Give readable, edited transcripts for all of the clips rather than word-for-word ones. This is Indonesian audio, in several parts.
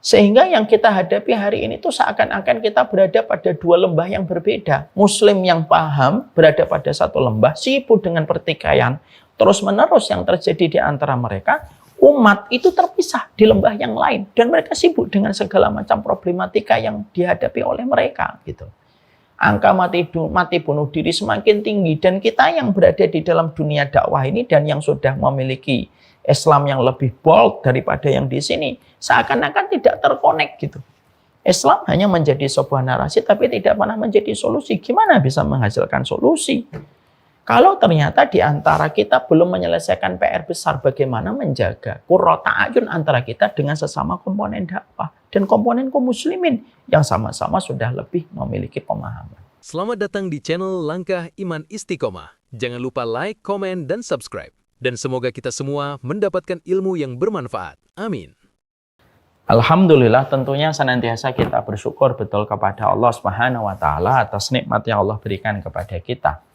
Sehingga yang kita hadapi hari ini tuh seakan-akan kita berada pada dua lembah yang berbeda. Muslim yang paham berada pada satu lembah, sibuk dengan pertikaian. Terus-menerus yang terjadi di antara mereka, umat itu terpisah di lembah yang lain. Dan mereka sibuk dengan segala macam problematika yang dihadapi oleh mereka. Gitu. Angka mati bunuh diri semakin tinggi. Dan kita yang berada di dalam dunia dakwah ini dan yang sudah memiliki Islam yang lebih bold daripada yang di sini, seakan-akan tidak terkonek gitu. Islam hanya menjadi sebuah narasi tapi tidak pernah menjadi solusi. Gimana bisa menghasilkan solusi? Kalau ternyata di antara kita belum menyelesaikan PR besar, bagaimana menjaga qurrata ayun antara kita dengan sesama komponen dakwah dan komponen kaum muslimin yang sama-sama sudah lebih memiliki pemahaman. Selamat datang di channel Langkah Iman Istiqomah. Jangan lupa like, komen, dan subscribe. Dan semoga kita semua mendapatkan ilmu yang bermanfaat. Amin. Alhamdulillah, tentunya senantiasa kita bersyukur betul kepada Allah Subhanahu wa Ta'ala atas nikmat yang Allah berikan kepada kita.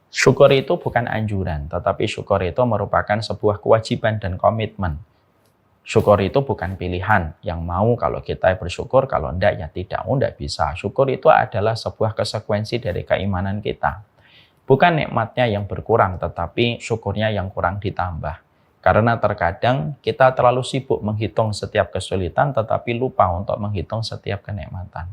Syukur itu bukan anjuran, tetapi syukur itu merupakan sebuah kewajiban dan komitmen. Syukur itu bukan pilihan, yang mau kalau kita bersyukur, kalau enggak ya tidak bisa. Syukur itu adalah sebuah konsekuensi dari keimanan kita. Bukan nikmatnya yang berkurang, tetapi syukurnya yang kurang ditambah. Karena terkadang kita terlalu sibuk menghitung setiap kesulitan, tetapi lupa untuk menghitung setiap kenikmatan.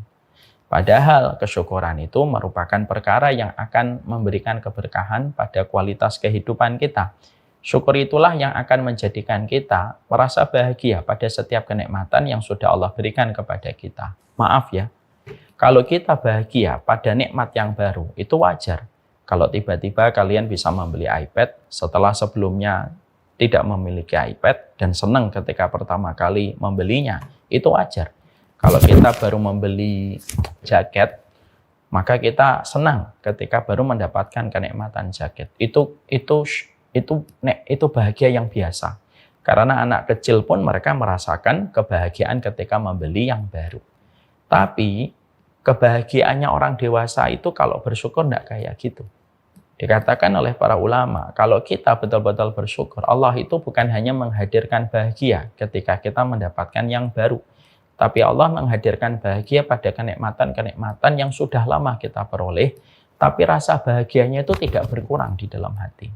Padahal kesyukuran itu merupakan perkara yang akan memberikan keberkahan pada kualitas kehidupan kita. Syukur itulah yang akan menjadikan kita merasa bahagia pada setiap kenikmatan yang sudah Allah berikan kepada kita. Maaf ya, kalau kita bahagia pada nikmat yang baru, itu wajar. Kalau tiba-tiba kalian bisa membeli iPad setelah sebelumnya tidak memiliki iPad dan senang ketika pertama kali membelinya, itu wajar. Kalau kita baru membeli jaket, maka kita senang ketika baru mendapatkan kenikmatan jaket. Itu bahagia yang biasa. Karena anak kecil pun mereka merasakan kebahagiaan ketika membeli yang baru. Tapi kebahagiaannya orang dewasa itu kalau bersyukur tidak kayak gitu. Dikatakan oleh para ulama, kalau kita betul-betul bersyukur, Allah itu bukan hanya menghadirkan bahagia ketika kita mendapatkan yang baru. Tapi Allah menghadirkan bahagia pada kenikmatan-kenikmatan yang sudah lama kita peroleh, tapi rasa bahagianya itu tidak berkurang di dalam hati.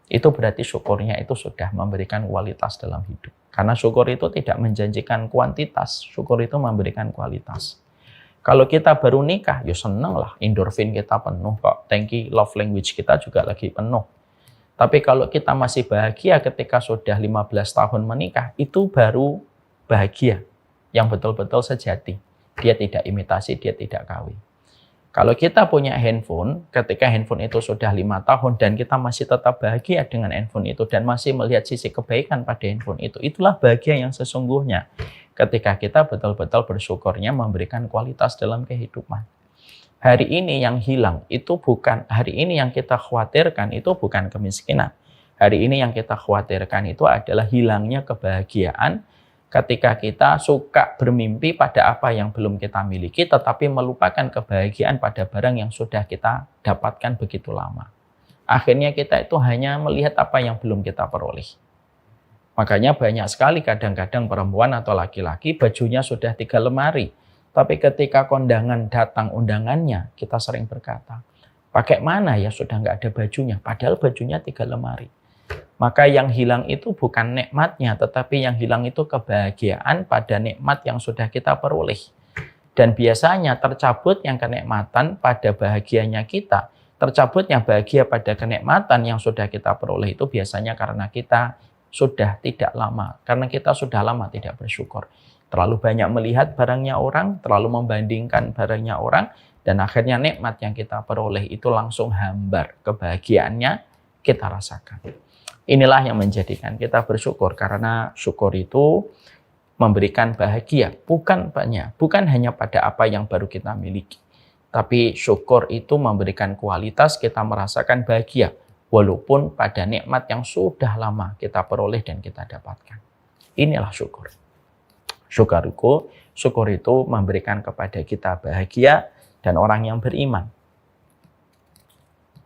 Itu berarti syukurnya itu sudah memberikan kualitas dalam hidup. Karena syukur itu tidak menjanjikan kuantitas, syukur itu memberikan kualitas. Kalau kita baru nikah, ya seneng lah, endorfin kita penuh kok, thank love language kita juga lagi penuh. Tapi kalau kita masih bahagia ketika sudah 15 tahun menikah, itu baru bahagia yang betul-betul sejati. Dia tidak imitasi, dia tidak KW. Kalau kita punya handphone, ketika handphone itu sudah 5 tahun dan kita masih tetap bahagia dengan handphone itu dan masih melihat sisi kebaikan pada handphone itu, itulah bahagia yang sesungguhnya. Ketika kita betul-betul bersyukurnya memberikan kualitas dalam kehidupan. Hari ini yang hilang itu bukan, hari ini yang kita khawatirkan itu bukan kemiskinan. Hari ini yang kita khawatirkan itu adalah hilangnya kebahagiaan ketika kita suka bermimpi pada apa yang belum kita miliki, tetapi melupakan kebahagiaan pada barang yang sudah kita dapatkan begitu lama. Akhirnya kita itu hanya melihat apa yang belum kita peroleh. Makanya banyak sekali kadang-kadang perempuan atau laki-laki bajunya sudah 3 lemari. Tapi ketika kondangan datang undangannya, kita sering berkata, pakai mana ya sudah nggak ada bajunya, padahal bajunya 3 lemari. Maka yang hilang itu bukan nikmatnya, tetapi yang hilang itu kebahagiaan pada nikmat yang sudah kita peroleh. Dan biasanya tercabut yang kenikmatan pada bahagianya kita, tercabutnya bahagia pada kenikmatan yang sudah kita peroleh itu biasanya karena kita sudah tidak lama, karena kita sudah lama tidak bersyukur. Terlalu banyak melihat barangnya orang, terlalu membandingkan barangnya orang, dan akhirnya nikmat yang kita peroleh itu langsung hambar, kebahagiaannya kita rasakan. Inilah yang menjadikan kita bersyukur, karena syukur itu memberikan bahagia, bukan hanya pada apa yang baru kita miliki. Tapi syukur itu memberikan kualitas kita merasakan bahagia, walaupun pada nikmat yang sudah lama kita peroleh dan kita dapatkan. Inilah syukur. Syukur itu memberikan kepada kita bahagia dan orang yang beriman.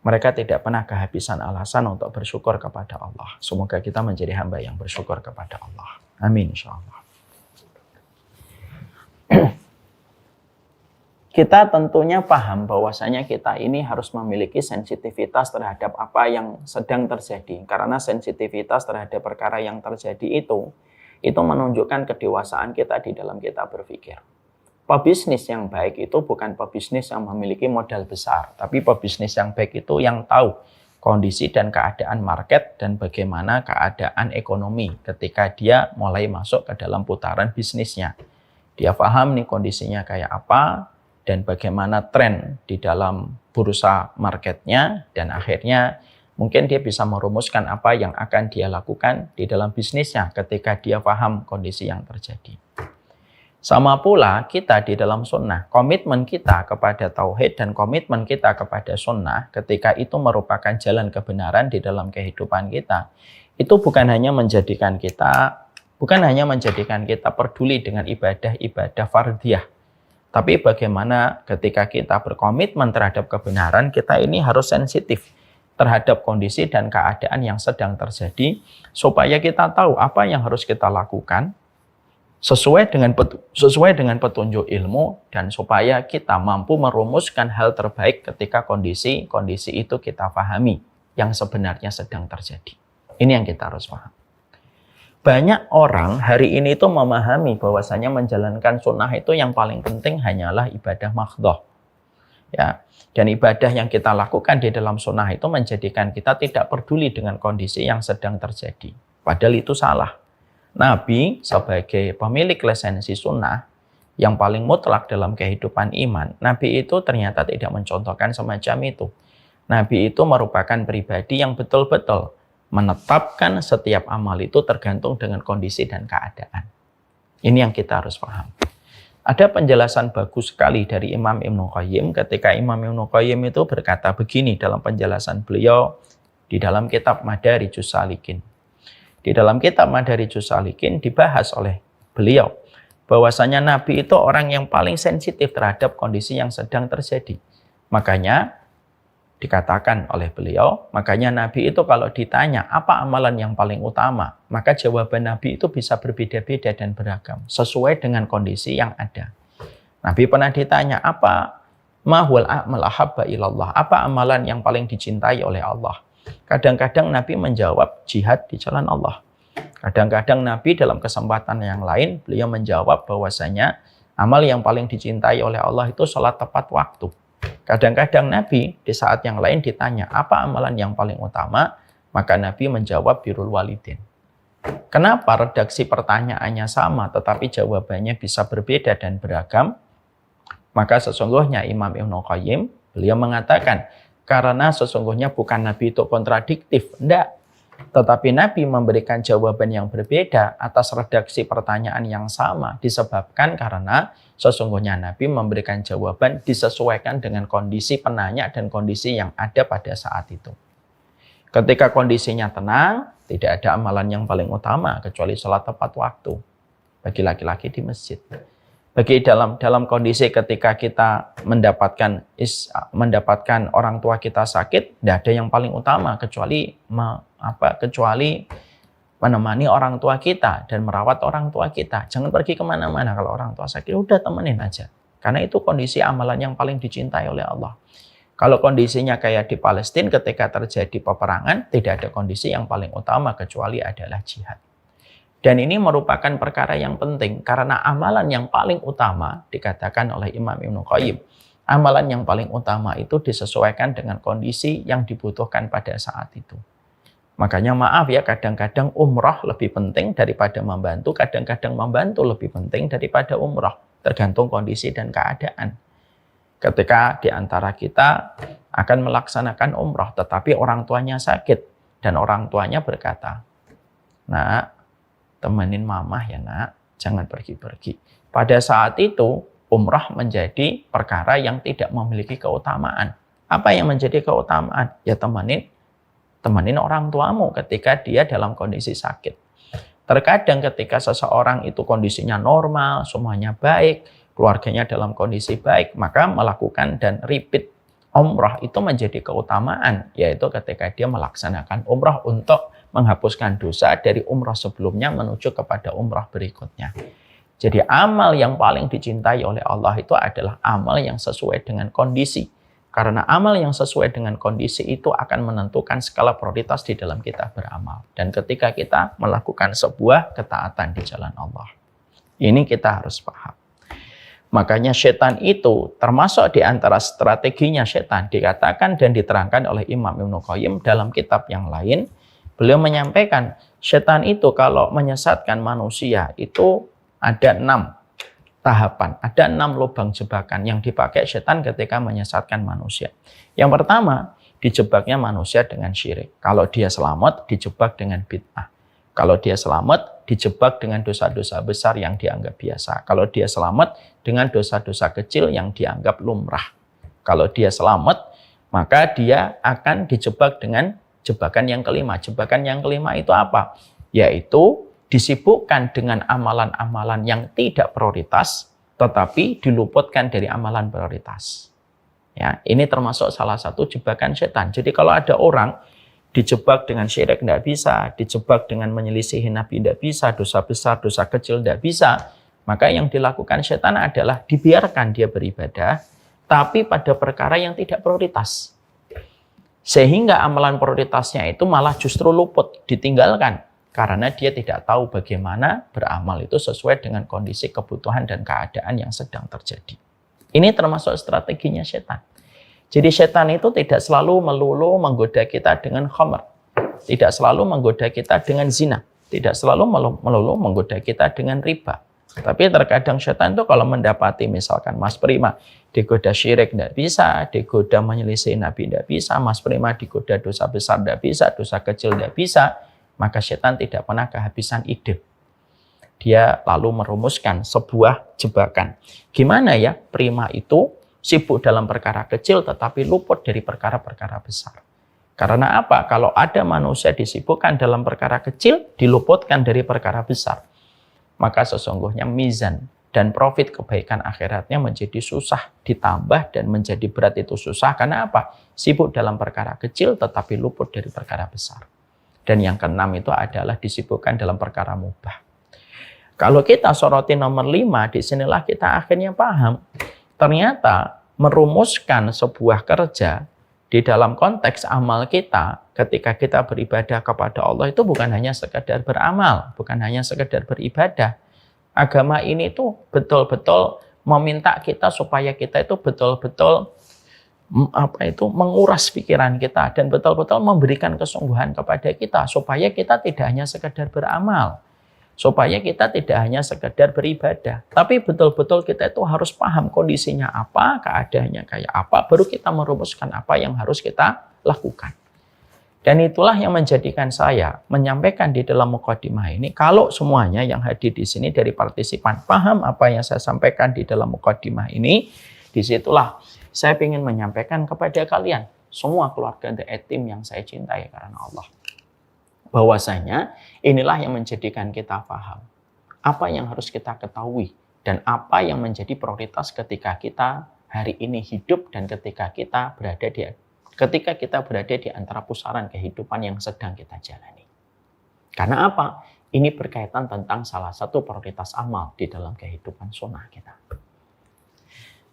Mereka tidak pernah kehabisan alasan untuk bersyukur kepada Allah. Semoga kita menjadi hamba yang bersyukur kepada Allah. Amin, insya Allah. Kita tentunya paham bahwasanya kita ini harus memiliki sensitivitas terhadap apa yang sedang terjadi. Karena sensitivitas terhadap perkara yang terjadi itu menunjukkan kedewasaan kita di dalam kita berpikir. Pebisnis yang baik itu bukan pebisnis yang memiliki modal besar, tapi pebisnis yang baik itu yang tahu kondisi dan keadaan market dan bagaimana keadaan ekonomi ketika dia mulai masuk ke dalam putaran bisnisnya. Dia paham nih kondisinya kayak apa, dan bagaimana tren di dalam bursa marketnya, dan akhirnya mungkin dia bisa merumuskan apa yang akan dia lakukan di dalam bisnisnya ketika dia paham kondisi yang terjadi. Sama pula kita di dalam sunnah, komitmen kita kepada tauhid dan komitmen kita kepada sunnah ketika itu merupakan jalan kebenaran di dalam kehidupan kita, itu bukan hanya menjadikan kita peduli dengan ibadah-ibadah fardhiyah, tapi bagaimana ketika kita berkomitmen terhadap kebenaran, kita ini harus sensitif terhadap kondisi dan keadaan yang sedang terjadi, supaya kita tahu apa yang harus kita lakukan sesuai dengan petunjuk ilmu, dan supaya kita mampu merumuskan hal terbaik ketika kondisi itu kita pahami yang sebenarnya sedang terjadi. Ini yang kita harus paham. Banyak orang hari ini itu memahami bahwasanya menjalankan sunnah itu yang paling penting hanyalah ibadah mahdhah. Ya, dan ibadah yang kita lakukan di dalam sunnah itu menjadikan kita tidak peduli dengan kondisi yang sedang terjadi. Padahal itu salah. Nabi sebagai pemilik lisensi sunnah yang paling mutlak dalam kehidupan iman, Nabi itu ternyata tidak mencontohkan semacam itu. Nabi itu merupakan pribadi yang betul-betul menetapkan setiap amal itu tergantung dengan kondisi dan keadaan. Ini yang kita harus paham. Ada penjelasan bagus sekali dari Imam Ibnu Qayyim ketika Imam Ibnu Qayyim itu berkata begini dalam penjelasan beliau di dalam kitab Madarijus Salikin. Di dalam kitab Madarijus Salikin dibahas oleh beliau bahwasanya Nabi itu orang yang paling sensitif terhadap kondisi yang sedang terjadi. Makanya dikatakan oleh beliau, makanya Nabi itu kalau ditanya apa amalan yang paling utama, maka jawaban Nabi itu bisa berbeda-beda dan beragam sesuai dengan kondisi yang ada. Nabi pernah ditanya apa mahwal a'mal ahabba ilallah, apa amalan yang paling dicintai oleh Allah. Kadang-kadang Nabi menjawab jihad di jalan Allah. Kadang-kadang Nabi dalam kesempatan yang lain beliau menjawab bahwasanya amal yang paling dicintai oleh Allah itu sholat tepat waktu. Kadang-kadang Nabi di saat yang lain ditanya apa amalan yang paling utama, maka Nabi menjawab birrul walidin. Kenapa redaksi pertanyaannya sama tetapi jawabannya bisa berbeda dan beragam? Maka sesungguhnya Imam Ibnu Qayyim beliau mengatakan karena sesungguhnya bukan Nabi itu kontradiktif, enggak. Tetapi Nabi memberikan jawaban yang berbeda atas redaksi pertanyaan yang sama disebabkan karena sesungguhnya Nabi memberikan jawaban disesuaikan dengan kondisi penanya dan kondisi yang ada pada saat itu. Ketika kondisinya tenang, tidak ada amalan yang paling utama kecuali sholat tepat waktu bagi laki-laki di masjid. Bagi dalam kondisi ketika kita mendapatkan orang tua kita sakit, tidak ada yang paling utama kecuali menemani orang tua kita dan merawat orang tua kita. Jangan pergi kemana-mana kalau orang tua sakit, udah temenin aja. Karena itu kondisi amalan yang paling dicintai oleh Allah. Kalau kondisinya kayak di Palestina ketika terjadi peperangan, tidak ada kondisi yang paling utama kecuali adalah jihad. Dan ini merupakan perkara yang penting karena amalan yang paling utama dikatakan oleh Imam Ibnu Qayyim. Amalan yang paling utama itu disesuaikan dengan kondisi yang dibutuhkan pada saat itu. Makanya maaf ya, kadang-kadang umrah lebih penting daripada membantu, kadang-kadang membantu lebih penting daripada umrah. Tergantung kondisi dan keadaan. Ketika di antara kita akan melaksanakan umrah, tetapi orang tuanya sakit dan orang tuanya berkata, "Nak, temenin mamah ya nak, jangan pergi-pergi." Pada saat itu, umrah menjadi perkara yang tidak memiliki keutamaan. Apa yang menjadi keutamaan? Ya temenin orang tuamu ketika dia dalam kondisi sakit. Terkadang ketika seseorang itu kondisinya normal, semuanya baik, keluarganya dalam kondisi baik, maka melakukan dan repeat umrah itu menjadi keutamaan, yaitu ketika dia melaksanakan umrah untuk menghapuskan dosa dari umrah sebelumnya menuju kepada umrah berikutnya. Jadi amal yang paling dicintai oleh Allah itu adalah amal yang sesuai dengan kondisi. Karena amal yang sesuai dengan kondisi itu akan menentukan skala prioritas di dalam kita beramal. Dan ketika kita melakukan sebuah ketaatan di jalan Allah. Ini kita harus paham. Makanya setan itu termasuk di antara strateginya setan dikatakan dan diterangkan oleh Imam Ibnu Qayyim dalam kitab yang lain. Beliau menyampaikan setan itu kalau menyesatkan manusia itu ada 6 tahapan, ada 6 lubang jebakan yang dipakai setan ketika menyesatkan manusia. Yang pertama, dijebaknya manusia dengan syirik. Kalau dia selamat, dijebak dengan bid'ah. Kalau dia selamat, dijebak dengan dosa-dosa besar yang dianggap biasa. Kalau dia selamat, dengan dosa-dosa kecil yang dianggap lumrah. Kalau dia selamat, maka dia akan dijebak dengan jebakan yang kelima. Jebakan yang kelima itu apa? Yaitu disibukkan dengan amalan-amalan yang tidak prioritas, tetapi diluputkan dari amalan prioritas. Ya, ini termasuk salah satu jebakan setan. Jadi kalau ada orang dijebak dengan syirik tidak bisa, dijebak dengan menyelisihi Nabi tidak bisa, dosa besar, dosa kecil tidak bisa, maka yang dilakukan setan adalah dibiarkan dia beribadah, tapi pada perkara yang tidak prioritas. Sehingga amalan prioritasnya itu malah justru luput, ditinggalkan. Karena dia tidak tahu bagaimana beramal itu sesuai dengan kondisi kebutuhan dan keadaan yang sedang terjadi. Ini termasuk strateginya setan. Jadi setan itu tidak selalu melulu menggoda kita dengan khamr. Tidak selalu menggoda kita dengan zina. Tidak selalu melulu menggoda kita dengan riba. Tapi terkadang setan itu kalau mendapati misalkan Mas Prima digoda syirik tidak bisa, digoda menyelisih Nabi tidak bisa, Mas Prima digoda dosa besar tidak bisa, dosa kecil tidak bisa, maka setan tidak pernah kehabisan ide. Dia lalu merumuskan sebuah jebakan. Gimana ya Prima itu sibuk dalam perkara kecil tetapi luput dari perkara-perkara besar. Karena apa? Kalau ada manusia disibukkan dalam perkara kecil, diluputkan dari perkara besar, maka sesungguhnya mizan dan profit kebaikan akhiratnya menjadi susah ditambah dan menjadi berat itu susah. Karena apa? Sibuk dalam perkara kecil tetapi luput dari perkara besar. Dan yang keenam itu adalah disibukkan dalam perkara mubah. Kalau kita soroti nomor 5, disinilah kita akhirnya paham. Ternyata merumuskan sebuah kerja di dalam konteks amal kita ketika kita beribadah kepada Allah itu bukan hanya sekedar beramal, bukan hanya sekedar beribadah. Agama ini tuh betul-betul meminta kita supaya kita itu betul-betul menguras pikiran kita dan betul-betul memberikan kesungguhan kepada kita supaya kita tidak hanya sekedar beramal, supaya kita tidak hanya sekedar beribadah, tapi betul-betul kita itu harus paham kondisinya apa, keadaannya kayak apa, baru kita merumuskan apa yang harus kita lakukan. Dan itulah yang menjadikan saya menyampaikan di dalam mukadimah ini, kalau semuanya yang hadir di sini dari partisipan paham apa yang saya sampaikan di dalam mukadimah ini, disitulah saya ingin menyampaikan kepada kalian, semua keluarga The A-Team yang saya cintai karena Allah, bahwasanya inilah yang menjadikan kita paham apa yang harus kita ketahui dan apa yang menjadi prioritas ketika kita hari ini hidup dan ketika kita berada di antara pusaran kehidupan yang sedang kita jalani. Karena apa? Ini berkaitan tentang salah satu prioritas amal di dalam kehidupan sunnah kita.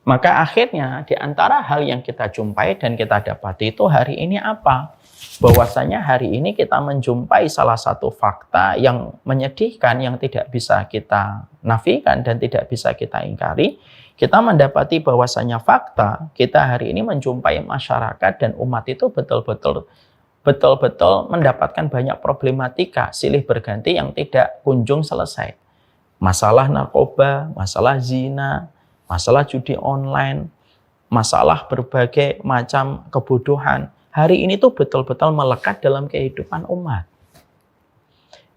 Maka akhirnya di antara hal yang kita jumpai dan kita dapati itu hari ini apa? Bahwasanya hari ini kita menjumpai salah satu fakta yang menyedihkan, yang tidak bisa kita nafikan dan tidak bisa kita ingkari. Kita mendapati bahwasanya fakta kita hari ini menjumpai masyarakat dan umat itu betul-betul mendapatkan banyak problematika silih berganti yang tidak kunjung selesai. Masalah narkoba, masalah zina, masalah judi online, masalah berbagai macam kebodohan. Hari ini tuh betul-betul melekat dalam kehidupan umat.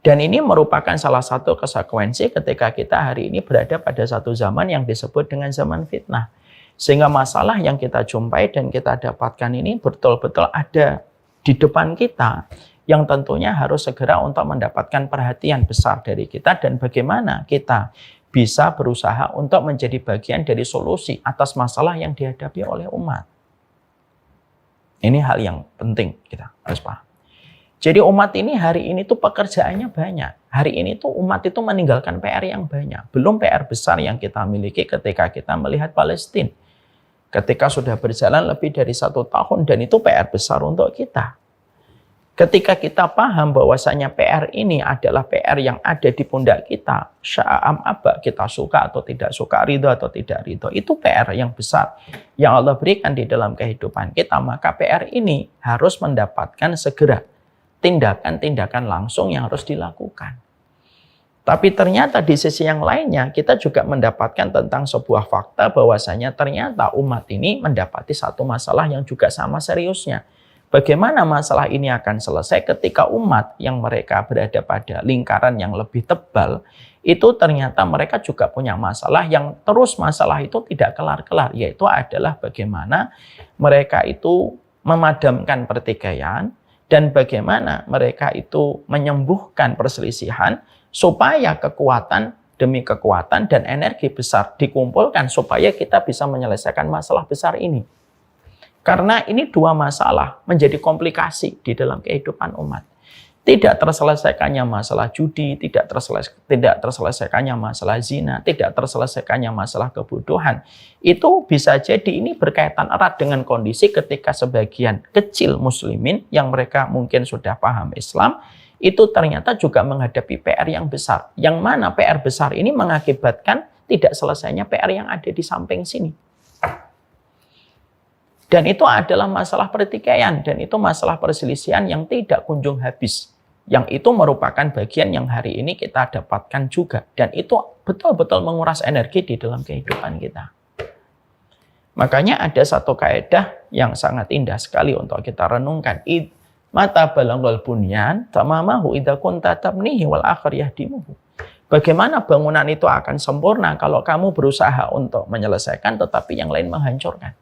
Dan ini merupakan salah satu konsekuensi ketika kita hari ini berada pada satu zaman yang disebut dengan zaman fitnah. Sehingga masalah yang kita jumpai dan kita dapatkan ini betul-betul ada di depan kita, yang tentunya harus segera untuk mendapatkan perhatian besar dari kita dan bagaimana kita bisa berusaha untuk menjadi bagian dari solusi atas masalah yang dihadapi oleh umat. Ini hal yang penting kita harus paham. Jadi umat ini hari ini tuh pekerjaannya banyak. Hari ini tuh umat itu meninggalkan PR yang banyak. Belum PR besar yang kita miliki ketika kita melihat Palestina. Ketika sudah berjalan lebih dari 1 tahun dan itu PR besar untuk kita. Ketika kita paham bahwasanya PR ini adalah PR yang ada di pundak kita, sya'am aba, kita suka atau tidak suka, ridho atau tidak ridho, itu PR yang besar yang Allah berikan di dalam kehidupan kita, maka PR ini harus mendapatkan segera tindakan-tindakan langsung yang harus dilakukan. Tapi ternyata di sisi yang lainnya kita juga mendapatkan tentang sebuah fakta bahwasanya ternyata umat ini mendapati satu masalah yang juga sama seriusnya. Bagaimana masalah ini akan selesai ketika umat yang mereka berada pada lingkaran yang lebih tebal, itu ternyata mereka juga punya masalah yang terus masalah itu tidak kelar-kelar, yaitu adalah bagaimana mereka itu memadamkan pertikaian dan bagaimana mereka itu menyembuhkan perselisihan supaya kekuatan demi kekuatan dan energi besar dikumpulkan supaya kita bisa menyelesaikan masalah besar ini. Karena ini dua masalah menjadi komplikasi di dalam kehidupan umat. Tidak terselesaikannya masalah judi, tidak terselesaikannya masalah zina, tidak terselesaikannya masalah kebodohan. Itu bisa jadi ini berkaitan erat dengan kondisi ketika sebagian kecil muslimin yang mereka mungkin sudah paham Islam, itu ternyata juga menghadapi PR yang besar. Yang mana PR besar ini mengakibatkan tidak selesainya PR yang ada di samping sini. Dan itu adalah masalah pertikaian, dan itu masalah perselisihan yang tidak kunjung habis. Yang itu merupakan bagian yang hari ini kita dapatkan juga. Dan itu betul-betul menguras energi di dalam kehidupan kita. Makanya ada satu kaidah yang sangat indah sekali untuk kita renungkan. Mata balangul bunyan, tamamahu idza kunta tabnihi wal akhir yahdimuhu. Bagaimana bangunan itu akan sempurna kalau kamu berusaha untuk menyelesaikan tetapi yang lain menghancurkan.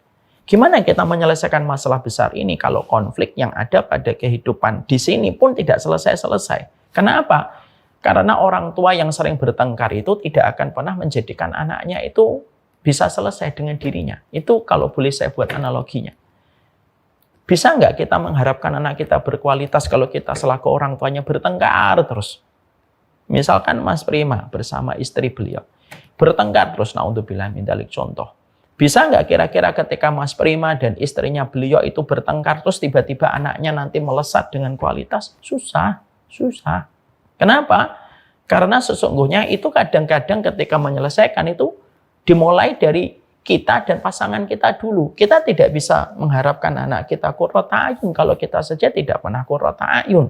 Gimana kita menyelesaikan masalah besar ini kalau konflik yang ada pada kehidupan di sini pun tidak selesai-selesai? Kenapa? Karena orang tua yang sering bertengkar itu tidak akan pernah menjadikan anaknya itu bisa selesai dengan dirinya. Itu kalau boleh saya buat analoginya. Bisa nggak kita mengharapkan anak kita berkualitas kalau kita selaku orang tuanya bertengkar terus? Misalkan Mas Prima bersama istri beliau bertengkar terus, naudzubillah min dzalik contoh. Bisa nggak kira-kira ketika Mas Prima dan istrinya beliau itu bertengkar terus tiba-tiba anaknya nanti melesat dengan kualitas? Susah. Kenapa? Karena sesungguhnya itu kadang-kadang ketika menyelesaikan itu dimulai dari kita dan pasangan kita dulu. Kita tidak bisa mengharapkan anak kita qurrata ayun kalau kita saja tidak pernah qurrata ayun.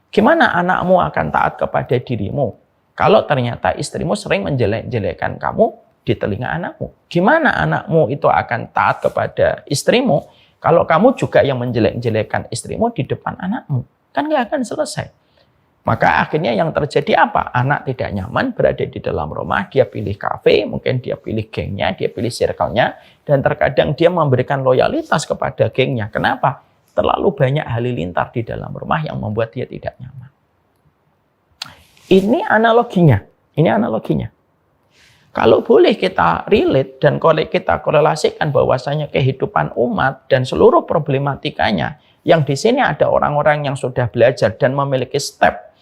Gimana anakmu akan taat kepada dirimu kalau ternyata istrimu sering menjelek-jelekkan kamu di telinga anakmu? Gimana anakmu itu akan taat kepada istrimu kalau kamu juga yang menjelek-jelekkan istrimu di depan anakmu? Kan nggak akan selesai. Maka akhirnya yang terjadi apa? Anak tidak nyaman berada di dalam rumah, dia pilih kafe, mungkin dia pilih gengnya, dia pilih circle-nya, dan terkadang dia memberikan loyalitas kepada gengnya. Kenapa? Terlalu banyak halilintar di dalam rumah yang membuat dia tidak nyaman. Ini analoginya. Kalau boleh kita relate dan kita korelasikan bahwasanya kehidupan umat dan seluruh problematikanya, yang di sini ada orang-orang yang sudah belajar dan memiliki step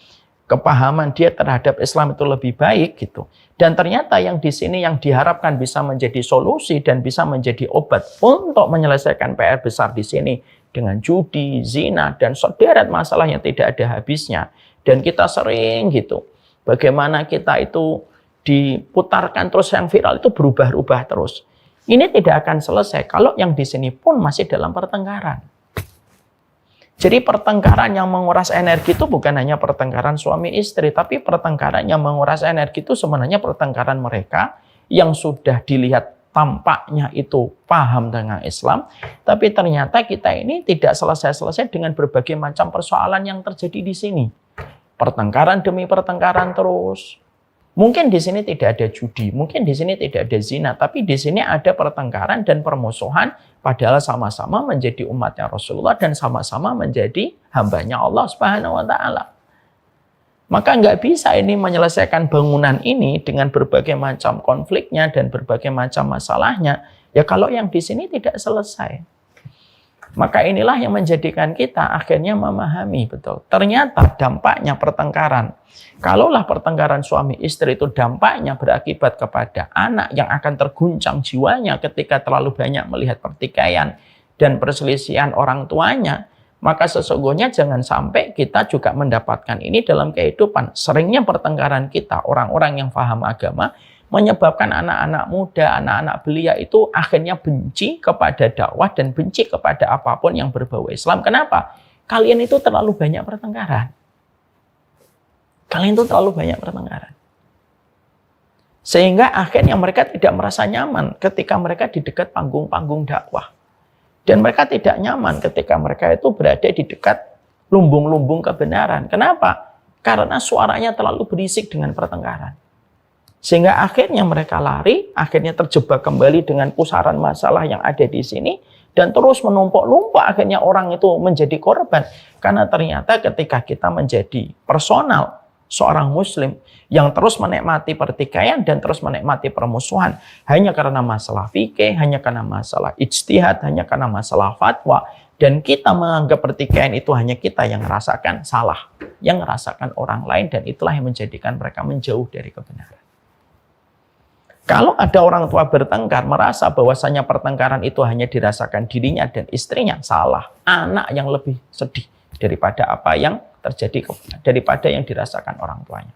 kepahaman dia terhadap Islam itu lebih baik gitu. Dan ternyata yang di sini yang diharapkan bisa menjadi solusi dan bisa menjadi obat untuk menyelesaikan PR besar di sini dengan judi, zina dan sederet masalah yang tidak ada habisnya. Dan kita sering gitu. Bagaimana kita itu diputarkan terus yang viral itu berubah-ubah terus. Ini tidak akan selesai kalau yang di sini pun masih dalam pertengkaran. Jadi pertengkaran yang menguras energi itu bukan hanya pertengkaran suami istri, tapi pertengkaran yang menguras energi itu sebenarnya pertengkaran mereka yang sudah dilihat tampaknya itu paham dengan Islam, tapi ternyata kita ini tidak selesai-selesai dengan berbagai macam persoalan yang terjadi di sini. Pertengkaran demi pertengkaran terus. Mungkin di sini tidak ada judi, mungkin di sini tidak ada zina, tapi di sini ada pertengkaran dan permusuhan, padahal sama-sama menjadi umatnya Rasulullah dan sama-sama menjadi hambanya Allah Subhanahu wa Ta'ala. Maka nggak bisa ini menyelesaikan bangunan ini dengan berbagai macam konfliknya dan berbagai macam masalahnya, ya kalau yang di sini tidak selesai. Maka inilah yang menjadikan kita akhirnya memahami betul. Ternyata dampaknya pertengkaran. Kalaulah pertengkaran suami istri itu dampaknya berakibat kepada anak yang akan terguncang jiwanya ketika terlalu banyak melihat pertikaian dan perselisihan orang tuanya, maka sesungguhnya jangan sampai kita juga mendapatkan ini dalam kehidupan. Seringnya pertengkaran kita, orang-orang yang paham agama, menyebabkan anak-anak muda, anak-anak belia itu akhirnya benci kepada dakwah dan benci kepada apapun yang berbau Islam. Kenapa? Kalian itu terlalu banyak pertengkaran. Kalian itu terlalu banyak pertengkaran. Sehingga akhirnya mereka tidak merasa nyaman ketika mereka di dekat panggung-panggung dakwah. Dan mereka tidak nyaman ketika mereka itu berada di dekat lumbung-lumbung kebenaran. Kenapa? Karena suaranya terlalu berisik dengan pertengkaran. Sehingga akhirnya mereka lari, akhirnya terjebak kembali dengan pusaran masalah yang ada di sini, dan terus menumpuk-numpuk, akhirnya orang itu menjadi korban. Karena ternyata ketika kita menjadi personal, seorang muslim, yang terus menikmati pertikaian dan terus menikmati permusuhan, hanya karena masalah fikih, hanya karena masalah ijtihad, hanya karena masalah fatwa, dan kita menganggap pertikaian itu hanya kita yang merasakan salah, yang merasakan orang lain, dan itulah yang menjadikan mereka menjauh dari kebenaran. Kalau ada orang tua bertengkar, merasa bahwasanya pertengkaran itu hanya dirasakan dirinya dan istrinya, salah. Anak yang lebih sedih daripada apa yang terjadi, daripada yang dirasakan orang tuanya.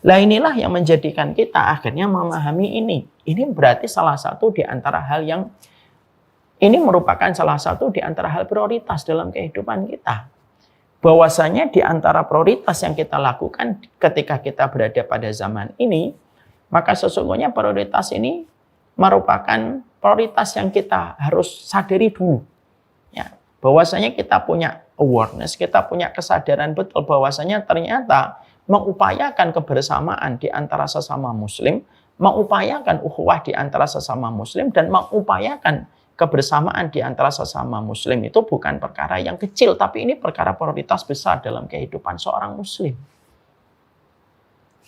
Nah inilah yang menjadikan kita akhirnya memahami ini. Ini berarti salah satu di antara hal yang, ini merupakan salah satu di antara hal prioritas dalam kehidupan kita. Bahwasanya di antara prioritas yang kita lakukan ketika kita berada pada zaman ini, maka sesungguhnya prioritas ini merupakan prioritas yang kita harus sadari dulu. Ya, bahwasanya kita punya awareness, kita punya kesadaran betul bahwasanya ternyata mengupayakan kebersamaan di antara sesama muslim, mengupayakan ukhuwah di antara sesama muslim, dan mengupayakan kebersamaan di antara sesama muslim itu bukan perkara yang kecil, tapi ini perkara prioritas besar dalam kehidupan seorang muslim.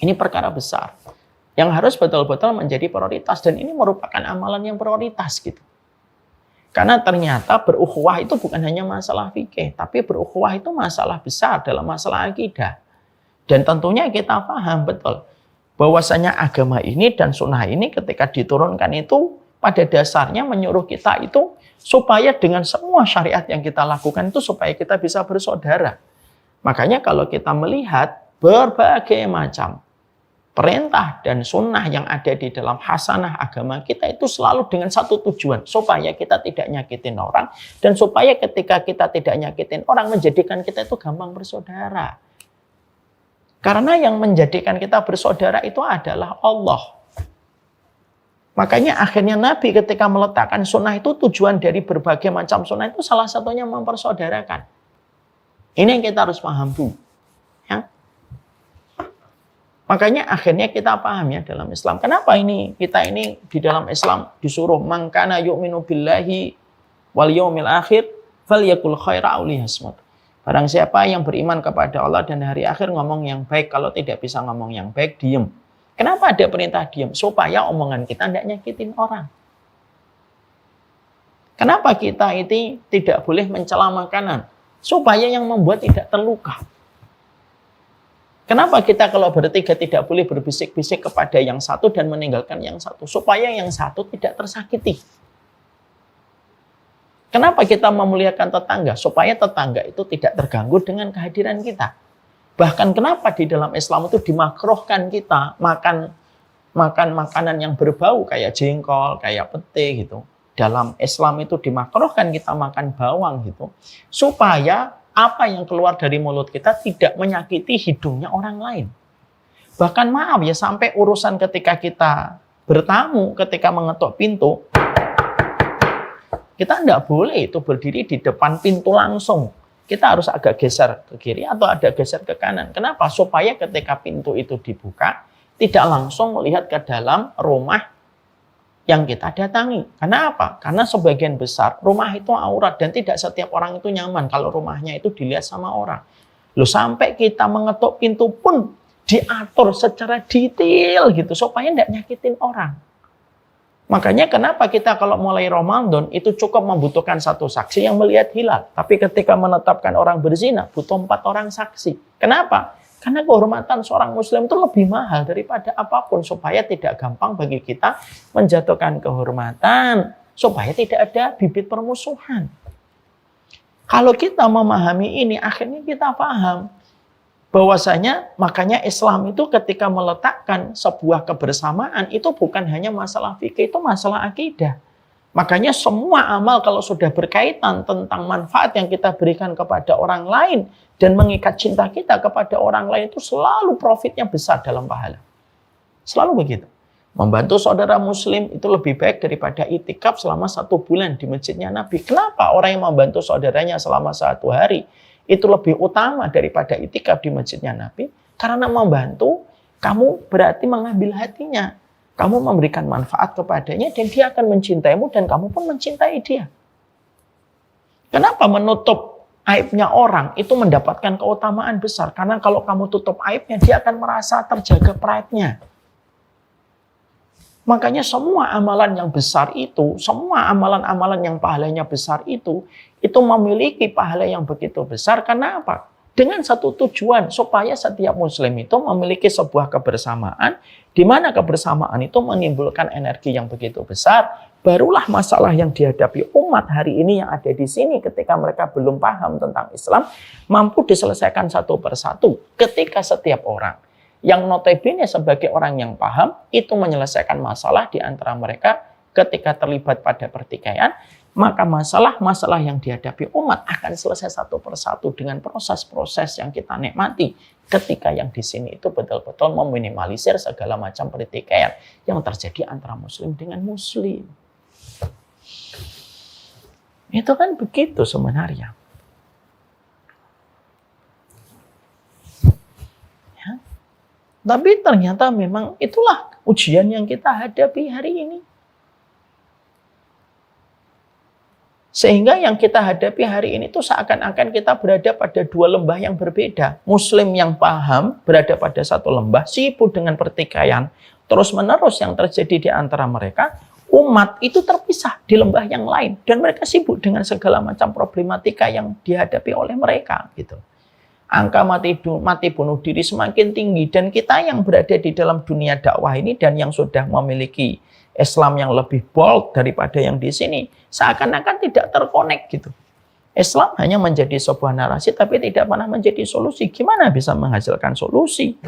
Ini perkara besar yang harus betul-betul menjadi prioritas, dan ini merupakan amalan yang prioritas gitu. Karena ternyata berukhuwah itu bukan hanya masalah fikih, tapi berukhuwah itu masalah besar dalam masalah akidah. Dan tentunya kita paham betul bahwasanya agama ini dan sunnah ini ketika diturunkan itu pada dasarnya menyuruh kita itu supaya dengan semua syariat yang kita lakukan itu supaya kita bisa bersaudara. Makanya kalau kita melihat berbagai macam perintah dan sunnah yang ada di dalam hasanah agama kita itu selalu dengan satu tujuan, supaya kita tidak nyakitin orang, dan supaya ketika kita tidak nyakitin orang menjadikan kita itu gampang bersaudara. Karena yang menjadikan kita bersaudara itu adalah Allah. Makanya akhirnya Nabi ketika meletakkan sunnah itu, tujuan dari berbagai macam sunnah itu salah satunya mempersaudarakan. Ini yang kita harus paham dulu. Ya. Makanya akhirnya kita paham ya dalam Islam. Kenapa kita ini di dalam Islam disuruh man kana yu'minu billahi wal yaumil akhir falyakul khaira aw liyasmut. Barang siapa yang beriman kepada Allah dan hari akhir ngomong yang baik, kalau tidak bisa ngomong yang baik diam. Kenapa ada perintah diam? Supaya omongan kita tidak nyakitin orang. Kenapa kita itu tidak boleh mencela makanan? Supaya yang membuat tidak terluka. Kenapa kita kalau bertiga tidak boleh berbisik-bisik kepada yang satu dan meninggalkan yang satu? Supaya yang satu tidak tersakiti. Kenapa kita memuliakan tetangga? Supaya tetangga itu tidak terganggu dengan kehadiran kita. Bahkan kenapa di dalam Islam itu dimakruhkan kita makan makanan yang berbau kayak jengkol, kayak pete gitu. Dalam Islam itu dimakruhkan kita makan bawang gitu. Supaya apa yang keluar dari mulut kita tidak menyakiti hidungnya orang lain. Bahkan maaf ya, sampai urusan ketika kita bertamu, ketika mengetuk pintu, kita tidak boleh itu berdiri di depan pintu langsung. Kita harus agak geser ke kiri atau ada geser ke kanan. Kenapa? Supaya ketika pintu itu dibuka, tidak langsung melihat ke dalam rumah yang kita datangi. Karena apa? Karena sebagian besar rumah itu aurat dan tidak setiap orang itu nyaman kalau rumahnya itu dilihat sama orang. Loh, sampai kita mengetuk pintu pun diatur secara detail gitu supaya tidak nyakitin orang. Makanya kenapa kita kalau mulai Ramadan itu cukup membutuhkan satu saksi yang melihat hilal. Tapi ketika menetapkan orang berzina butuh 4 orang saksi. Kenapa? Karena kehormatan seorang muslim itu lebih mahal daripada apapun. Supaya tidak gampang bagi kita menjatuhkan kehormatan. Supaya tidak ada bibit permusuhan. Kalau kita memahami ini, akhirnya kita paham. Bahwasanya makanya Islam itu ketika meletakkan sebuah kebersamaan itu bukan hanya masalah fikih, itu masalah akidah. Makanya semua amal kalau sudah berkaitan tentang manfaat yang kita berikan kepada orang lain dan mengikat cinta kita kepada orang lain itu selalu profitnya besar dalam pahala. Selalu begitu. Membantu saudara muslim itu lebih baik daripada itikaf selama 1 bulan di masjidnya Nabi. Kenapa orang yang membantu saudaranya selama 1 hari itu lebih utama daripada itikaf di masjidnya Nabi? Karena membantu, kamu berarti mengambil hatinya. Kamu memberikan manfaat kepadanya dan dia akan mencintaimu dan kamu pun mencintai dia. Kenapa menutup aibnya orang itu mendapatkan keutamaan besar? Karena kalau kamu tutup aibnya, dia akan merasa terjaga pride-nya. Makanya semua amalan yang besar itu, semua amalan-amalan yang pahalanya besar itu memiliki pahala yang begitu besar. Karena apa? Dengan satu tujuan, supaya setiap muslim itu memiliki sebuah kebersamaan, di mana kebersamaan itu menimbulkan energi yang begitu besar. Barulah masalah yang dihadapi umat hari ini yang ada di sini ketika mereka belum paham tentang Islam, mampu diselesaikan satu persatu ketika setiap orang yang notabene sebagai orang yang paham itu menyelesaikan masalah di antara mereka ketika terlibat pada pertikaian, maka masalah-masalah yang dihadapi umat akan selesai satu persatu dengan proses-proses yang kita nikmati ketika yang di sini itu betul-betul meminimalisir segala macam pertikaian yang terjadi antara muslim dengan muslim. Itu kan begitu sebenarnya. Tapi ternyata memang itulah ujian yang kita hadapi hari ini. Sehingga yang kita hadapi hari ini tuh seakan-akan kita berada pada 2 lembah yang berbeda. Muslim yang paham berada pada satu lembah, sibuk dengan pertikaian. Terus-menerus yang terjadi di antara mereka, umat itu terpisah di lembah yang lain. Dan mereka sibuk dengan segala macam problematika yang dihadapi oleh mereka. Gitu. Angka mati bunuh diri semakin tinggi. Dan kita yang berada di dalam dunia dakwah ini dan yang sudah memiliki Islam yang lebih bold daripada yang di sini, seakan-akan tidak terkonek gitu. Islam hanya menjadi sebuah narasi tapi tidak pernah menjadi solusi. Gimana bisa menghasilkan solusi?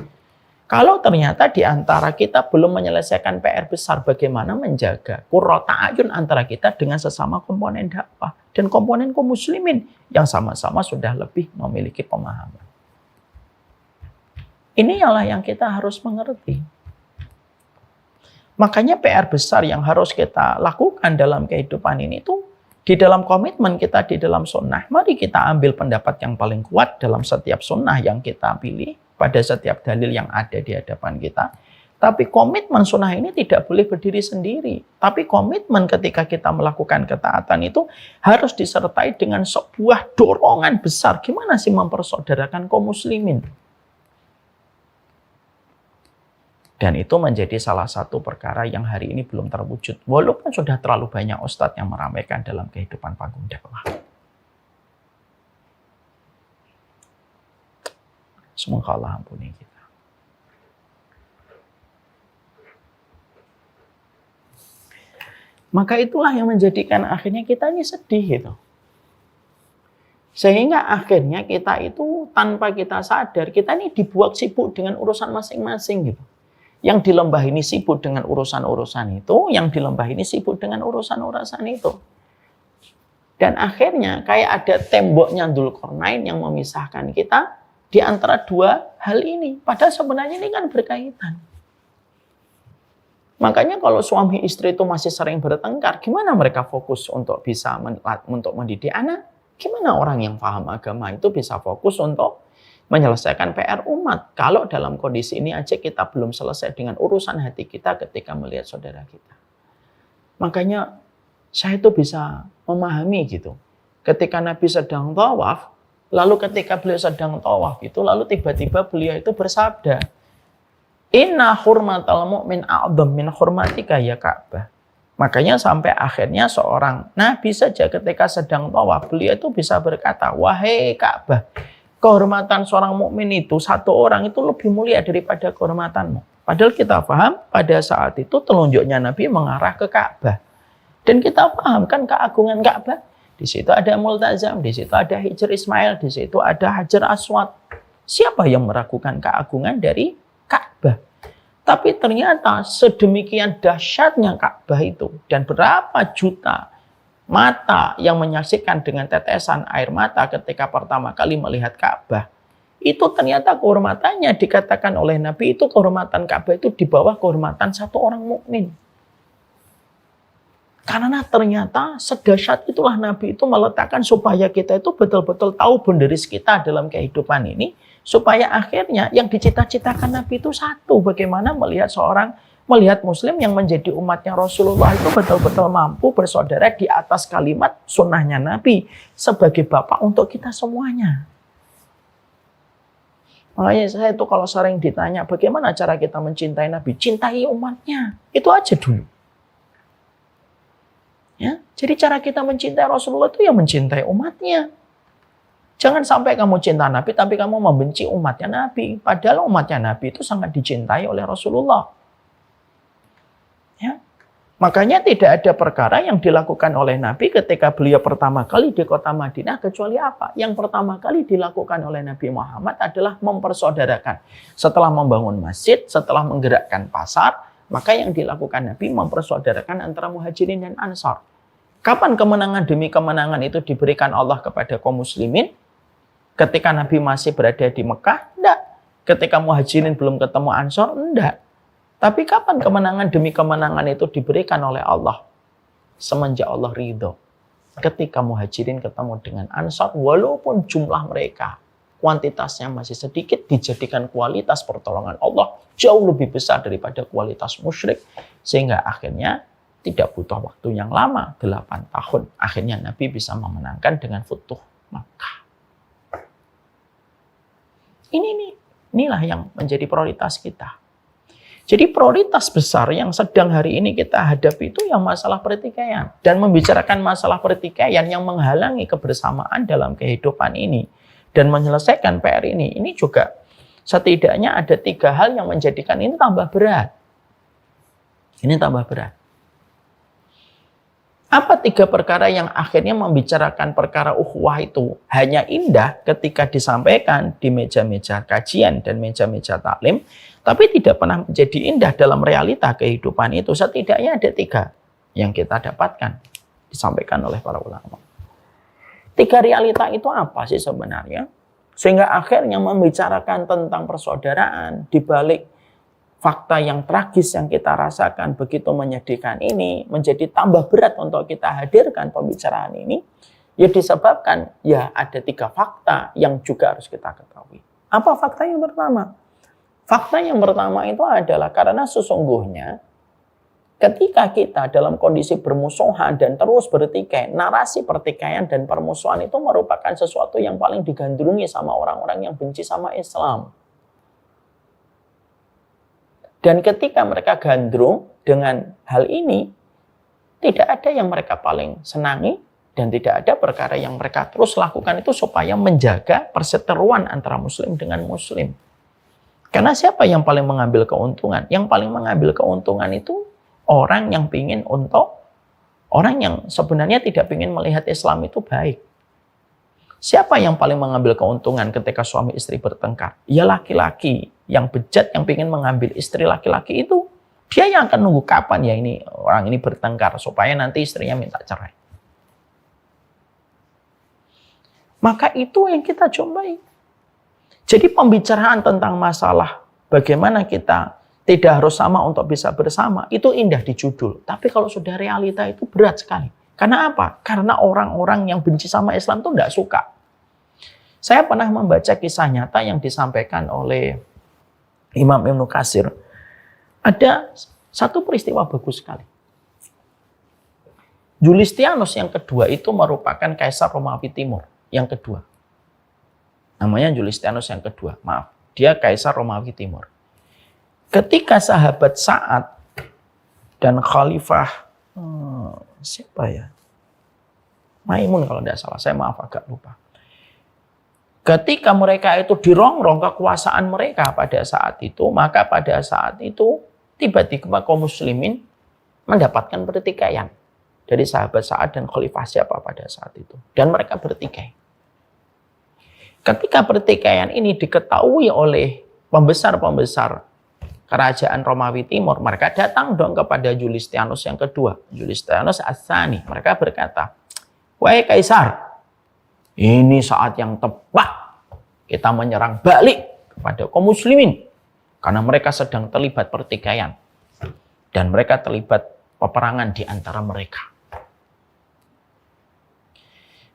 Kalau ternyata di antara kita belum menyelesaikan PR besar, bagaimana menjaga qurrata ayun antara kita dengan sesama komponen dakwah dan komponen kaum muslimin yang sama-sama sudah lebih memiliki pemahaman. Inilah yang kita harus mengerti. Makanya PR besar yang harus kita lakukan dalam kehidupan ini tuh di dalam komitmen kita di dalam sunnah. Mari kita ambil pendapat yang paling kuat dalam setiap sunnah yang kita pilih pada setiap dalil yang ada di hadapan kita. Tapi komitmen sunnah ini tidak boleh berdiri sendiri. Tapi komitmen ketika kita melakukan ketaatan itu harus disertai dengan sebuah dorongan besar. Gimana sih mempersaudarakan kaum muslimin? Dan itu menjadi salah satu perkara yang hari ini belum terwujud. Walaupun sudah terlalu banyak ustadz yang meramaikan dalam kehidupan panggung dakwah. Semoga Allah ampuni kita. Maka itulah yang menjadikan akhirnya kita ini sedih gitu. Sehingga akhirnya kita itu tanpa kita sadar, kita ini dibuat sibuk dengan urusan masing-masing gitu. Yang di lembah ini sibuk dengan urusan-urusan itu, yang di lembah ini sibuk dengan urusan-urusan itu. Dan akhirnya kayak ada temboknya Dzulqarnain yang memisahkan kita di antara 2 hal ini. Padahal sebenarnya ini kan berkaitan. Makanya kalau suami istri itu masih sering bertengkar, gimana mereka fokus untuk bisa untuk mendidik anak? Gimana orang yang paham agama itu bisa fokus untuk menyelesaikan PR umat? Kalau dalam kondisi ini aja kita belum selesai dengan urusan hati kita ketika melihat saudara kita. Makanya saya itu bisa memahami gitu. Ketika Nabi sedang tawaf, lalu ketika beliau sedang tawaf itu, lalu tiba-tiba beliau itu bersabda, Inna hurmatal mu'min a'dham min hurmatika ya Ka'bah. Makanya sampai akhirnya seorang nabi saja ketika sedang tawaf, beliau itu bisa berkata, wahai Ka'bah, kehormatan seorang mukmin itu, satu orang itu lebih mulia daripada kehormatanmu. Padahal kita paham pada saat itu telunjuknya Nabi mengarah ke Ka'bah. Dan kita paham kan keagungan Ka'bah. Di situ ada Multazam, di situ ada Hijr Ismail, di situ ada Hajar Aswad. Siapa yang meragukan keagungan dari Ka'bah? Tapi ternyata sedemikian dahsyatnya Ka'bah itu dan berapa juta mata yang menyaksikan dengan tetesan air mata ketika pertama kali melihat Ka'bah. Itu ternyata kehormatannya dikatakan oleh Nabi itu kehormatan Ka'bah itu di bawah kehormatan satu orang mukmin. Karena ternyata sedahsyat itulah Nabi itu meletakkan supaya kita itu betul-betul tahu boundaries kita dalam kehidupan ini. Supaya akhirnya yang dicita-citakan Nabi itu satu. Bagaimana melihat Muslim yang menjadi umatnya Rasulullah itu betul-betul mampu bersaudara di atas kalimat sunnahnya Nabi. Sebagai bapak untuk kita semuanya. Makanya saya itu kalau sering ditanya bagaimana cara kita mencintai Nabi. Cintai umatnya. Itu aja dulu. Ya, jadi cara kita mencintai Rasulullah itu ya mencintai umatnya. Jangan sampai kamu cinta Nabi, tapi kamu membenci umatnya Nabi. Padahal umatnya Nabi itu sangat dicintai oleh Rasulullah. Ya. Makanya tidak ada perkara yang dilakukan oleh Nabi ketika beliau pertama kali di kota Madinah, kecuali apa? Yang pertama kali dilakukan oleh Nabi Muhammad adalah mempersaudarakan. Setelah membangun masjid, setelah menggerakkan pasar, maka yang dilakukan Nabi mempersaudarakan antara muhajirin dan ansar. Kapan kemenangan demi kemenangan itu diberikan Allah kepada kaum muslimin? Ketika Nabi masih berada di Mekah? Enggak. Ketika muhajirin belum ketemu ansar? Enggak. Tapi kapan kemenangan demi kemenangan itu diberikan oleh Allah? Semenjak Allah ridho. Ketika muhajirin ketemu dengan ansar, walaupun jumlah mereka kuantitasnya masih sedikit, dijadikan kualitas pertolongan Allah jauh lebih besar daripada kualitas musyrik. Sehingga akhirnya tidak butuh waktu yang lama, 8 tahun. Akhirnya Nabi bisa memenangkan dengan Futuh Makkah. Inilah yang menjadi prioritas kita. Jadi prioritas besar yang sedang hari ini kita hadapi itu yang masalah pertikaian. Dan membicarakan masalah pertikaian yang menghalangi kebersamaan dalam kehidupan ini. Dan menyelesaikan PR ini juga setidaknya ada 3 hal yang menjadikan ini tambah berat. Ini tambah berat. Apa 3 perkara yang akhirnya membicarakan perkara ukhuwah itu hanya indah ketika disampaikan di meja-meja kajian dan meja-meja taklim, tapi tidak pernah menjadi indah dalam realita kehidupan itu. Setidaknya ada 3 yang kita dapatkan disampaikan oleh para ulama. 3 realita itu apa sih sebenarnya? Sehingga akhirnya membicarakan tentang persaudaraan di balik fakta yang tragis yang kita rasakan begitu menyedihkan ini menjadi tambah berat untuk kita hadirkan pembicaraan ini, ya disebabkan ya ada 3 fakta yang juga harus kita ketahui. Apa fakta yang pertama? Fakta yang pertama itu adalah karena sesungguhnya ketika kita dalam kondisi bermusuhan dan terus bertikai, narasi pertikaian dan permusuhan itu merupakan sesuatu yang paling digandrungi sama orang-orang yang benci sama Islam. Dan ketika mereka gandrung dengan hal ini, tidak ada yang mereka paling senangi dan tidak ada perkara yang mereka terus lakukan itu supaya menjaga perseteruan antara muslim dengan muslim. Karena siapa yang paling mengambil keuntungan? Yang paling mengambil keuntungan itu orang yang yang sebenarnya tidak ingin melihat Islam itu baik. Siapa yang paling mengambil keuntungan ketika suami istri bertengkar? Ya laki-laki yang bejat, yang ingin mengambil istri laki-laki itu. Dia yang akan nunggu kapan ya orang ini bertengkar supaya nanti istrinya minta cerai. Maka itu yang kita jumpai. Jadi pembicaraan tentang masalah bagaimana kita tidak harus sama untuk bisa bersama, itu indah di judul. Tapi kalau sudah realita itu berat sekali. Karena apa? Karena orang-orang yang benci sama Islam itu tidak suka. Saya pernah membaca kisah nyata yang disampaikan oleh Imam Ibnu Katsir. Ada satu peristiwa bagus sekali. Julistianus yang kedua itu merupakan Kaisar Romawi Timur. Yang kedua. Namanya Julistianus yang kedua. Maaf, dia Kaisar Romawi Timur. Ketika sahabat Sa'ad dan Khalifah siapa ya? Maimun kalau tidak salah, saya maaf agak lupa. Ketika mereka itu dirongrong kekuasaan mereka pada saat itu, maka pada saat itu tiba-tiba kaum muslimin mendapatkan pertikaian dari sahabat Sa'ad dan Khalifah siapa pada saat itu. Dan mereka bertikai. Ketika pertikaian ini diketahui oleh pembesar-pembesar kerajaan Romawi Timur, mereka datang dong kepada Julistianus yang kedua, Julistianus Ats-Tsani. Mereka berkata, "Wahai Kaisar, ini saat yang tepat kita menyerang balik kepada kaum muslimin karena mereka sedang terlibat pertikaian dan mereka terlibat peperangan di antara mereka."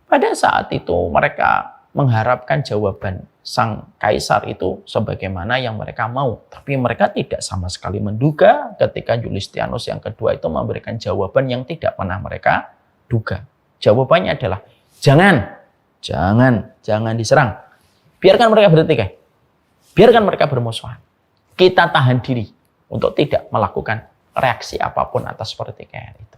Pada saat itu mereka mengharapkan jawaban sang kaisar itu sebagaimana yang mereka mau. Tapi mereka tidak sama sekali menduga ketika Julistianus yang kedua itu memberikan jawaban yang tidak pernah mereka duga. Jawabannya adalah, jangan diserang. Biarkan mereka bertikai. Biarkan mereka bermusuhan. Kita tahan diri untuk tidak melakukan reaksi apapun atas pertikaian itu.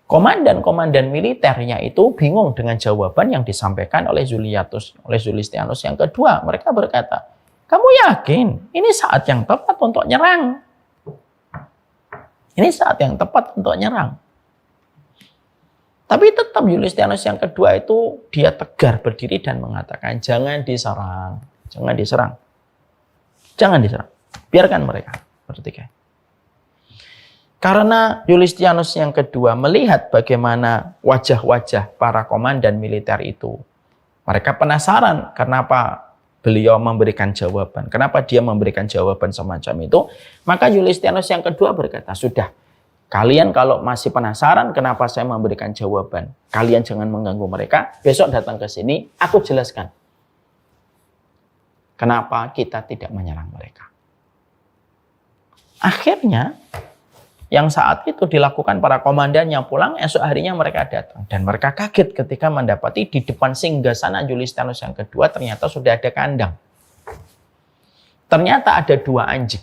Komandan-komandan militernya itu bingung dengan jawaban yang disampaikan oleh Julistianus yang kedua. Mereka berkata, "Kamu yakin ini saat yang tepat untuk nyerang? Ini saat yang tepat untuk nyerang." Tapi tetap Julistianus yang kedua itu dia tegar berdiri dan mengatakan, "Jangan diserang, jangan diserang. Jangan diserang. Biarkan mereka bertikai." Karena Julistianus yang kedua melihat bagaimana wajah-wajah para komandan militer itu. Mereka penasaran kenapa beliau memberikan jawaban. Kenapa dia memberikan jawaban semacam itu. Maka Julistianus yang kedua berkata, "Sudah, kalian kalau masih penasaran kenapa saya memberikan jawaban, kalian jangan mengganggu mereka. Besok datang ke sini, aku jelaskan kenapa kita tidak menyerang mereka." Akhirnya, yang saat itu dilakukan para komandannya pulang, esok harinya mereka datang. Dan mereka kaget ketika mendapati di depan singgasana Julistianus yang kedua ternyata sudah ada kandang. Ternyata ada 2 anjing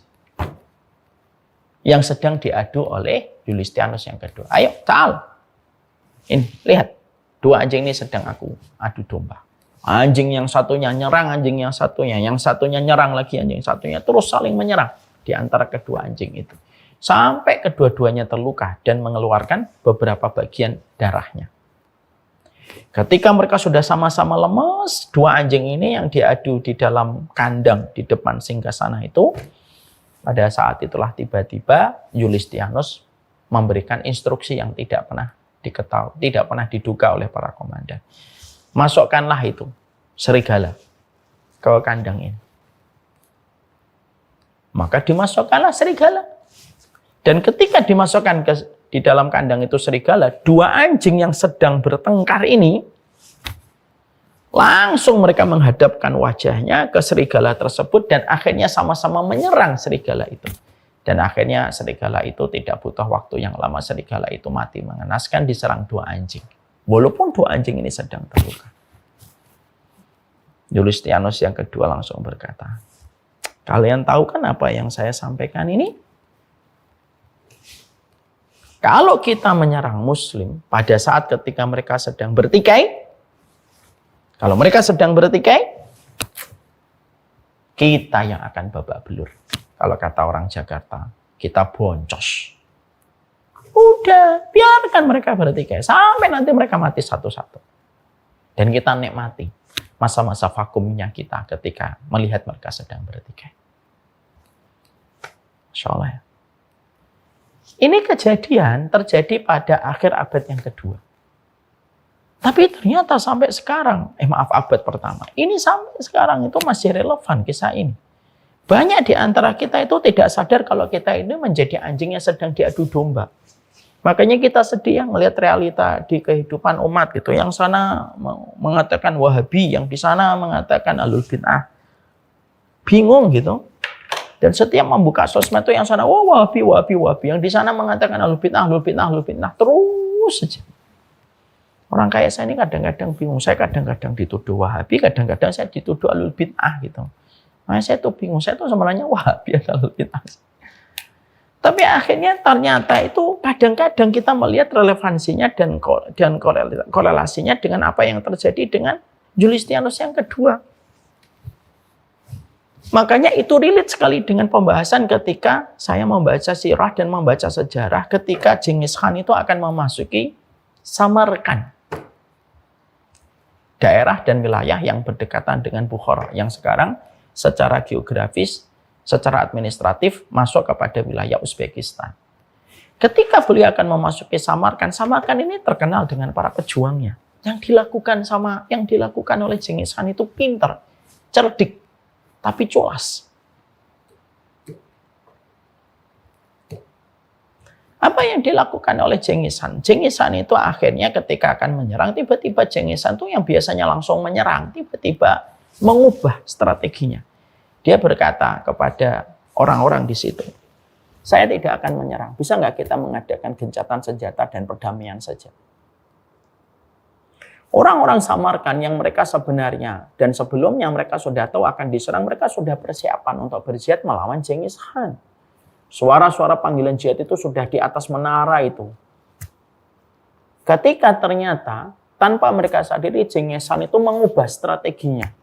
yang sedang diadu oleh Julistianus yang kedua. "Ayo, Ta'al. Ini, lihat. 2 anjing ini sedang aku adu domba." Anjing yang satunya nyerang, anjing yang satunya nyerang lagi, anjing satunya terus saling menyerang di antara kedua anjing itu. Sampai kedua-duanya terluka dan mengeluarkan beberapa bagian darahnya. Ketika mereka sudah sama-sama lemas, 2 anjing ini yang diadu di dalam kandang di depan singgasana itu, pada saat itulah tiba-tiba Julistianus memberikan instruksi yang tidak pernah diketahui, tidak pernah diduga oleh para komandan. Masukkanlah itu serigala ke kandang ini. Maka dimasukkanlah serigala. Dan ketika dimasukkan di dalam kandang itu serigala, 2 anjing yang sedang bertengkar ini, langsung mereka menghadapkan wajahnya ke serigala tersebut dan akhirnya sama-sama menyerang serigala itu. Dan akhirnya serigala itu tidak butuh waktu yang lama, serigala itu mati mengenaskan diserang 2 anjing. Walaupun 2 anjing ini sedang terluka. Julistianus yang kedua langsung berkata, "Kalian tahu kan apa yang saya sampaikan ini? Kalau kita menyerang muslim pada saat ketika mereka sedang bertikai, kalau mereka sedang bertikai, kita yang akan babak belur. Kalau kata orang Jakarta, kita boncos. Udah, biarkan mereka bertikai sampai nanti mereka mati satu-satu. Dan kita nikmati masa-masa vakumnya kita ketika melihat mereka sedang bertikai." Masya Allah ya. Ini kejadian terjadi pada akhir abad yang kedua. Tapi ternyata sampai sekarang, abad pertama. Ini sampai sekarang itu masih relevan kisah ini. Banyak di antara kita itu tidak sadar kalau kita ini menjadi anjing yang sedang diadu domba. Makanya kita sedih ya melihat realita di kehidupan umat gitu. Yang sana mengatakan Wahabi, yang di sana mengatakan Ahlul Bid'ah. Bingung gitu. Dan setiap membuka sosmed itu yang sana, Wahabi. Yang di sana mengatakan Ahlul Bid'ah. Terus saja. Orang kayak saya ini kadang-kadang bingung. Saya kadang-kadang dituduh Wahabi, kadang-kadang saya dituduh Ahlul Bid'ah gitu. Nah, saya tuh bingung. Saya tuh sebenarnya Wahabi atau Ahlul Bid'ah. Tapi akhirnya ternyata itu kadang-kadang kita melihat relevansinya dan korelasinya dengan apa yang terjadi dengan Julistianus yang kedua. Makanya itu relate sekali dengan pembahasan ketika saya membaca sirah dan membaca sejarah ketika Genghis Khan itu akan memasuki Samarkand. Daerah dan wilayah yang berdekatan dengan Bukhara yang sekarang secara geografis, secara administratif masuk kepada wilayah Uzbekistan. Ketika beliau akan memasuki Samarkand, Samarkand ini terkenal dengan para pejuangnya. Yang dilakukan oleh Genghis Khan itu pintar, cerdik, tapi culas. Apa yang dilakukan oleh Genghis Khan? Genghis Khan itu akhirnya ketika akan menyerang, tiba-tiba Genghis Khan itu yang biasanya langsung menyerang, tiba-tiba mengubah strateginya. Dia berkata kepada orang-orang di situ, saya tidak akan menyerang. Bisa nggak kita mengadakan gencatan senjata dan perdamaian saja? Orang-orang Samarkand yang mereka sebenarnya dan sebelumnya mereka sudah tahu akan diserang, mereka sudah persiapan untuk berjihad melawan Genghis Khan. Suara-suara panggilan jihad itu sudah di atas menara itu. Ketika ternyata tanpa mereka sadari Genghis Khan itu mengubah strateginya.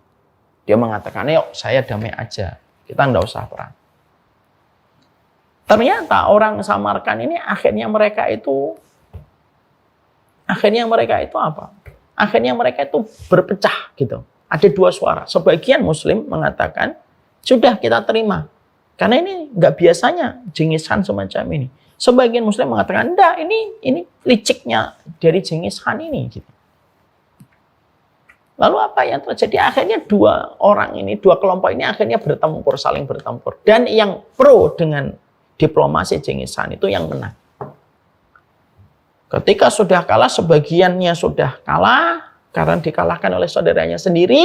Dia mengatakan, yuk saya damai aja, kita nggak usah perang. Ternyata orang Samarkand ini akhirnya mereka itu apa? Akhirnya mereka itu berpecah gitu. Ada dua suara. Sebagian Muslim mengatakan, sudah kita terima. Karena ini nggak biasanya Genghis Khan semacam ini. Sebagian Muslim mengatakan, enggak, ini liciknya dari Genghis Khan ini. Gitu. Lalu apa yang terjadi? Akhirnya dua kelompok ini akhirnya bertempur, saling bertempur. Dan yang pro dengan diplomasi Genghis Khan itu yang menang. Ketika sudah kalah, sebagiannya sudah kalah karena dikalahkan oleh saudaranya sendiri.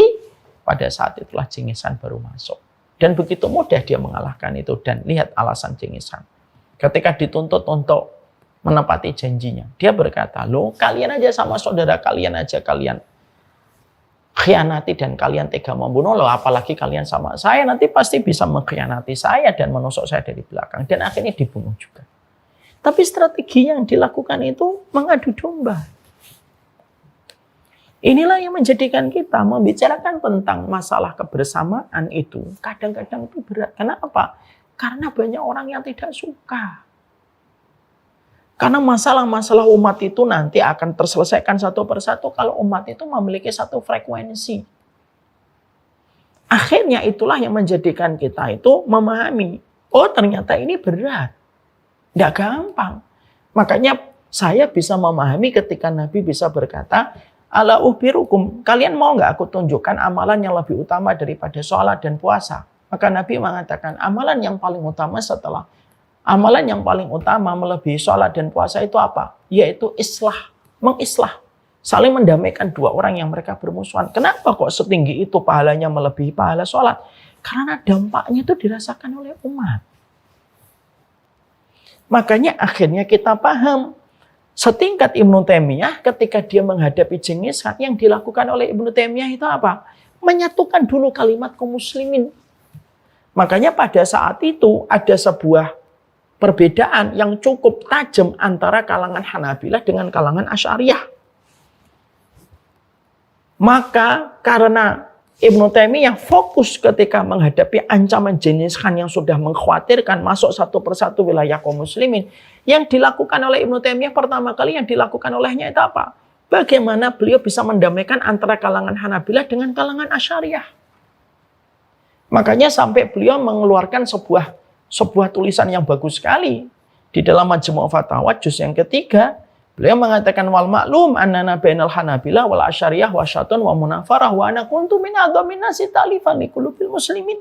Pada saat itulah Genghis Khan baru masuk. Dan begitu mudah dia mengalahkan itu. Dan lihat alasan Genghis Khan. Ketika dituntut untuk menepati janjinya, dia berkata, loh kalian aja sama saudara kalian aja kalian khianati dan kalian tega membunuh, loh apalagi kalian sama saya, nanti pasti bisa mengkhianati saya dan menusuk saya dari belakang dan akhirnya dibunuh juga. Tapi strategi yang dilakukan itu mengadu domba. Inilah yang menjadikan kita membicarakan tentang masalah kebersamaan itu kadang-kadang itu berat. Kenapa? Karena banyak orang yang tidak suka. Karena masalah-masalah umat itu nanti akan terselesaikan satu persatu kalau umat itu memiliki satu frekuensi. Akhirnya itulah yang menjadikan kita itu memahami, oh ternyata ini berat. Tidak gampang. Makanya saya bisa memahami ketika Nabi bisa berkata, ala uhbirukum, kalian mau nggak aku tunjukkan amalan yang lebih utama daripada sholat dan puasa? Maka Nabi mengatakan, amalan yang paling utama melebihi sholat dan puasa itu apa? Yaitu mengislah. Saling mendamaikan dua orang yang mereka bermusuhan. Kenapa kok setinggi itu pahalanya melebihi pahala sholat? Karena dampaknya itu dirasakan oleh umat. Makanya akhirnya kita paham. Setingkat Ibnu Taimiyah ketika dia menghadapi Genghis Khan, yang dilakukan oleh Ibnu Taimiyah itu apa? Menyatukan dulu kalimat kaum muslimin. Makanya pada saat itu ada sebuah perbedaan yang cukup tajam antara kalangan Hanabilah dengan kalangan Asy'ariyah. Maka karena Ibnu Taimiyah fokus ketika menghadapi ancaman Genghis Khan yang sudah mengkhawatirkan masuk satu persatu wilayah kaum muslimin, yang dilakukan oleh Ibnu Taimiyah pertama kali yang dilakukan olehnya itu apa? Bagaimana beliau bisa mendamaikan antara kalangan Hanabilah dengan kalangan Asy'ariyah. Makanya sampai beliau mengeluarkan sebuah tulisan yang bagus sekali di dalam Majmu' Fatawa juz yang ketiga. Beliau mengatakan wal maklum annana bainal Hanabilah wal Asy'ariyah wasyatun wa munafarah wa ana kuntu min adhamin nasi ta'lifan li qulubil muslimin.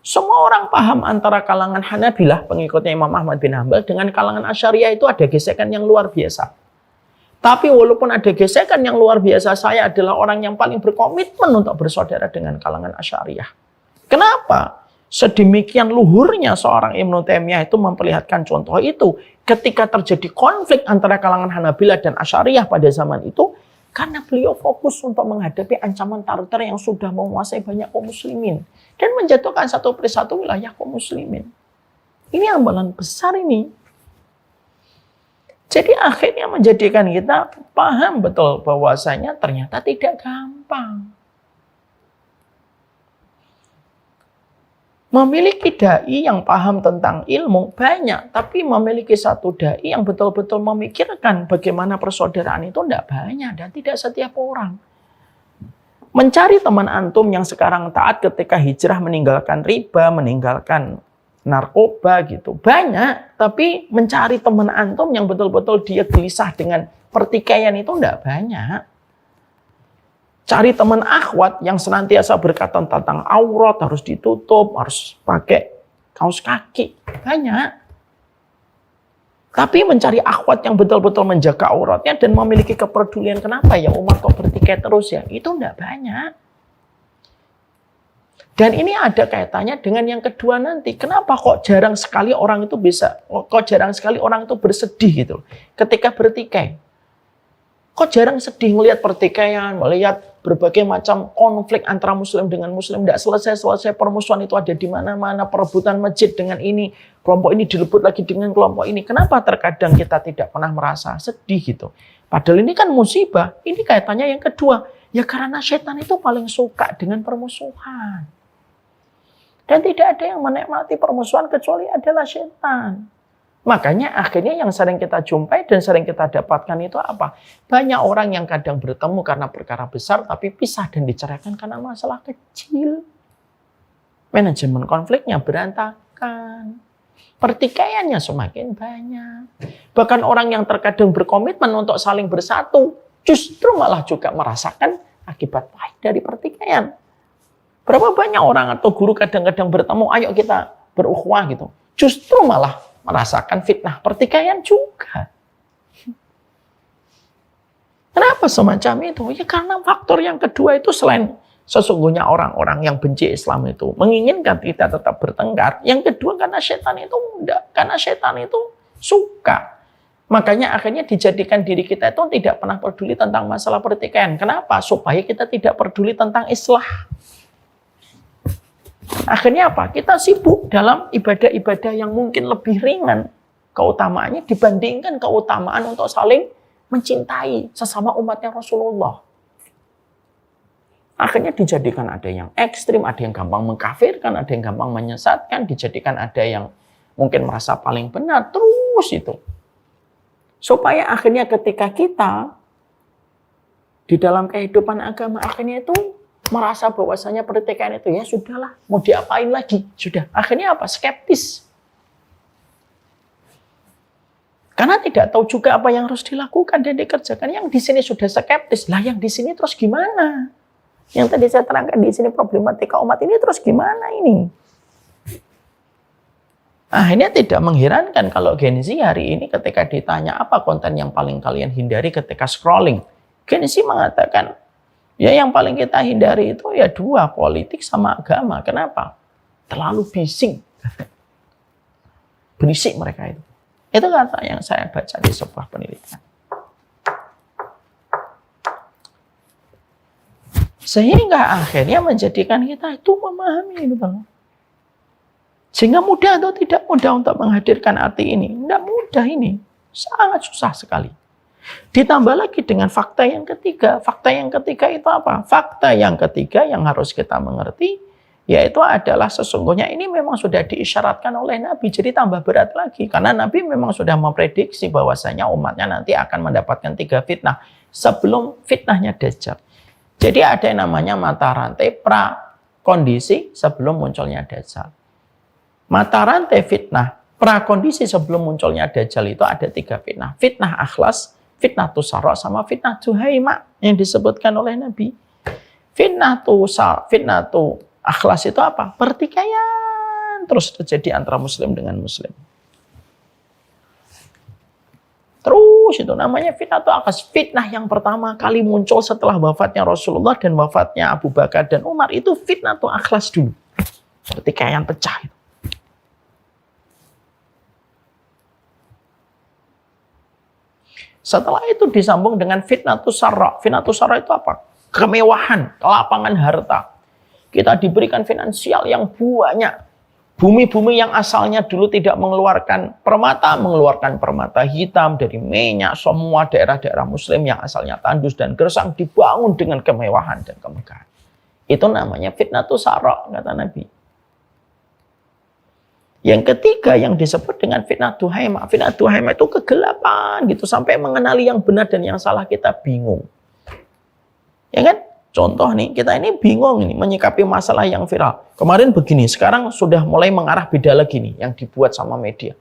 Semua orang paham antara kalangan Hanabilah pengikutnya Imam Ahmad bin Hanbal dengan kalangan Asy'ariyah itu ada gesekan yang luar biasa. Tapi walaupun ada gesekan yang luar biasa, saya adalah orang yang paling berkomitmen untuk bersaudara dengan kalangan Asy'ariyah. Kenapa? Sedemikian luhurnya seorang Ibnu Taimiyah itu memperlihatkan contoh itu ketika terjadi konflik antara kalangan Hanabilah dan Asy'ariyah pada zaman itu, karena beliau fokus untuk menghadapi ancaman Tartar yang sudah menguasai banyak kaum muslimin dan menjatuhkan satu persatu wilayah kaum muslimin. Ini amalan besar ini. Jadi akhirnya menjadikan kita paham betul bahwasanya ternyata tidak gampang. Memiliki dai yang paham tentang ilmu banyak, tapi memiliki satu dai yang betul-betul memikirkan bagaimana persaudaraan itu tidak banyak dan tidak setiap orang. Mencari teman antum yang sekarang taat ketika hijrah meninggalkan riba, meninggalkan narkoba gitu. Banyak, tapi mencari teman antum yang betul-betul dia gelisah dengan pertikaian itu tidak banyak. Cari teman akhwat yang senantiasa berkata tentang aurat, harus ditutup, harus pakai kaos kaki. Banyak. Tapi mencari akhwat yang betul-betul menjaga auratnya dan memiliki kepedulian, kenapa ya umat kok bertikai terus ya? Itu tidak banyak. Dan ini ada kaitannya dengan yang kedua nanti. Kenapa kok jarang sekali orang itu bersedih gitu ketika bertikai? Kok jarang sedih melihat pertikaian, melihat berbagai macam konflik antara muslim dengan muslim, tidak selesai-selesai, permusuhan itu ada di mana-mana, perebutan masjid dengan ini, kelompok ini dilebut lagi dengan kelompok ini. Kenapa terkadang kita tidak pernah merasa sedih gitu? Padahal ini kan musibah, ini kaitannya yang kedua. Ya karena setan itu paling suka dengan permusuhan. Dan tidak ada yang menikmati permusuhan kecuali adalah setan. Makanya akhirnya yang sering kita jumpai dan sering kita dapatkan itu apa? Banyak orang yang kadang bertemu karena perkara besar tapi pisah dan diceraikan karena masalah kecil. Manajemen konfliknya berantakan. Pertikaiannya semakin banyak. Bahkan orang yang terkadang berkomitmen untuk saling bersatu justru malah juga merasakan akibat pahit dari pertikaian. Berapa banyak orang atau guru kadang-kadang bertemu, ayo kita berukhuwah gitu. Justru malah merasakan fitnah pertikaian juga. Kenapa semacam itu? Ya karena faktor yang kedua itu selain sesungguhnya orang-orang yang benci Islam itu menginginkan kita tetap bertengkar. Yang kedua karena setan itu enggak, karena setan itu suka. Makanya akhirnya dijadikan diri kita itu tidak pernah peduli tentang masalah pertikaian. Kenapa? Supaya kita tidak peduli tentang islah. Akhirnya apa? Kita sibuk dalam ibadah-ibadah yang mungkin lebih ringan keutamaannya dibandingkan keutamaan untuk saling mencintai sesama umatnya Rasulullah. Akhirnya dijadikan ada yang ekstrim, ada yang gampang mengkafirkan, ada yang gampang menyesatkan, dijadikan ada yang mungkin merasa paling benar, terus itu. Supaya akhirnya ketika kita di dalam kehidupan agama akhirnya itu merasa bahwasanya pertikaian itu ya sudahlah, mau diapain lagi? Sudah. Akhirnya apa? Skeptis. Karena tidak tahu juga apa yang harus dilakukan dan dikerjakan. Yang di sini sudah skeptis. Lah yang di sini terus gimana? Yang tadi saya terangkan di sini problematika umat ini terus gimana ini? Akhirnya tidak mengherankan kalau Gen Z hari ini ketika ditanya apa konten yang paling kalian hindari ketika scrolling. Gen Z mengatakan, ya yang paling kita hindari itu ya dua, politik sama agama. Kenapa? Terlalu bising. Berisik mereka itu. Itu kata yang saya baca di sebuah penelitian. Sehingga akhirnya menjadikan kita itu memahami ini Bang. Sehingga mudah atau tidak mudah untuk menghadirkan arti ini? Tidak mudah ini. Sangat susah sekali. Ditambah lagi dengan fakta yang ketiga. Fakta yang ketiga itu apa? Fakta yang ketiga yang harus kita mengerti, yaitu adalah sesungguhnya ini memang sudah diisyaratkan oleh Nabi. Jadi tambah berat lagi. Karena Nabi memang sudah memprediksi bahwasanya umatnya nanti akan mendapatkan 3 fitnah sebelum fitnahnya Dajjal. Jadi ada yang namanya mata rantai pra kondisi sebelum munculnya Dajjal. Mata rantai fitnah pra kondisi sebelum munculnya Dajjal itu ada 3 fitnah. Fitnah akhlas, fitnah tusarra, sama fitnah tuhaima yang disebutkan oleh Nabi. Fitnah akhlas itu apa? Pertikaian terus terjadi antara muslim dengan muslim. Terus itu namanya fitnah itu akhlas. Fitnah yang pertama kali muncul setelah wafatnya Rasulullah dan wafatnya Abu Bakar dan Umar itu fitnah itu akhlas dulu. Pertikaian pecah itu. Setelah itu disambung dengan fitnatus sarra. Fitnatus sarra itu apa? Kemewahan, kelapangan harta. Kita diberikan finansial yang banyak. Bumi-bumi yang asalnya dulu tidak mengeluarkan permata hitam dari minyak, semua daerah-daerah muslim yang asalnya tandus dan gersang dibangun dengan kemewahan dan kemegahan. Itu namanya fitnatus sara, kata Nabi. Yang ketiga yang disebut dengan fitnah duhaimah. Fitnah duhaimah itu kegelapan gitu, sampai mengenali yang benar dan yang salah kita bingung. Ya kan? Contoh nih, kita ini bingung nih menyikapi masalah yang viral. Kemarin begini, sekarang sudah mulai mengarah beda lagi nih yang dibuat sama media.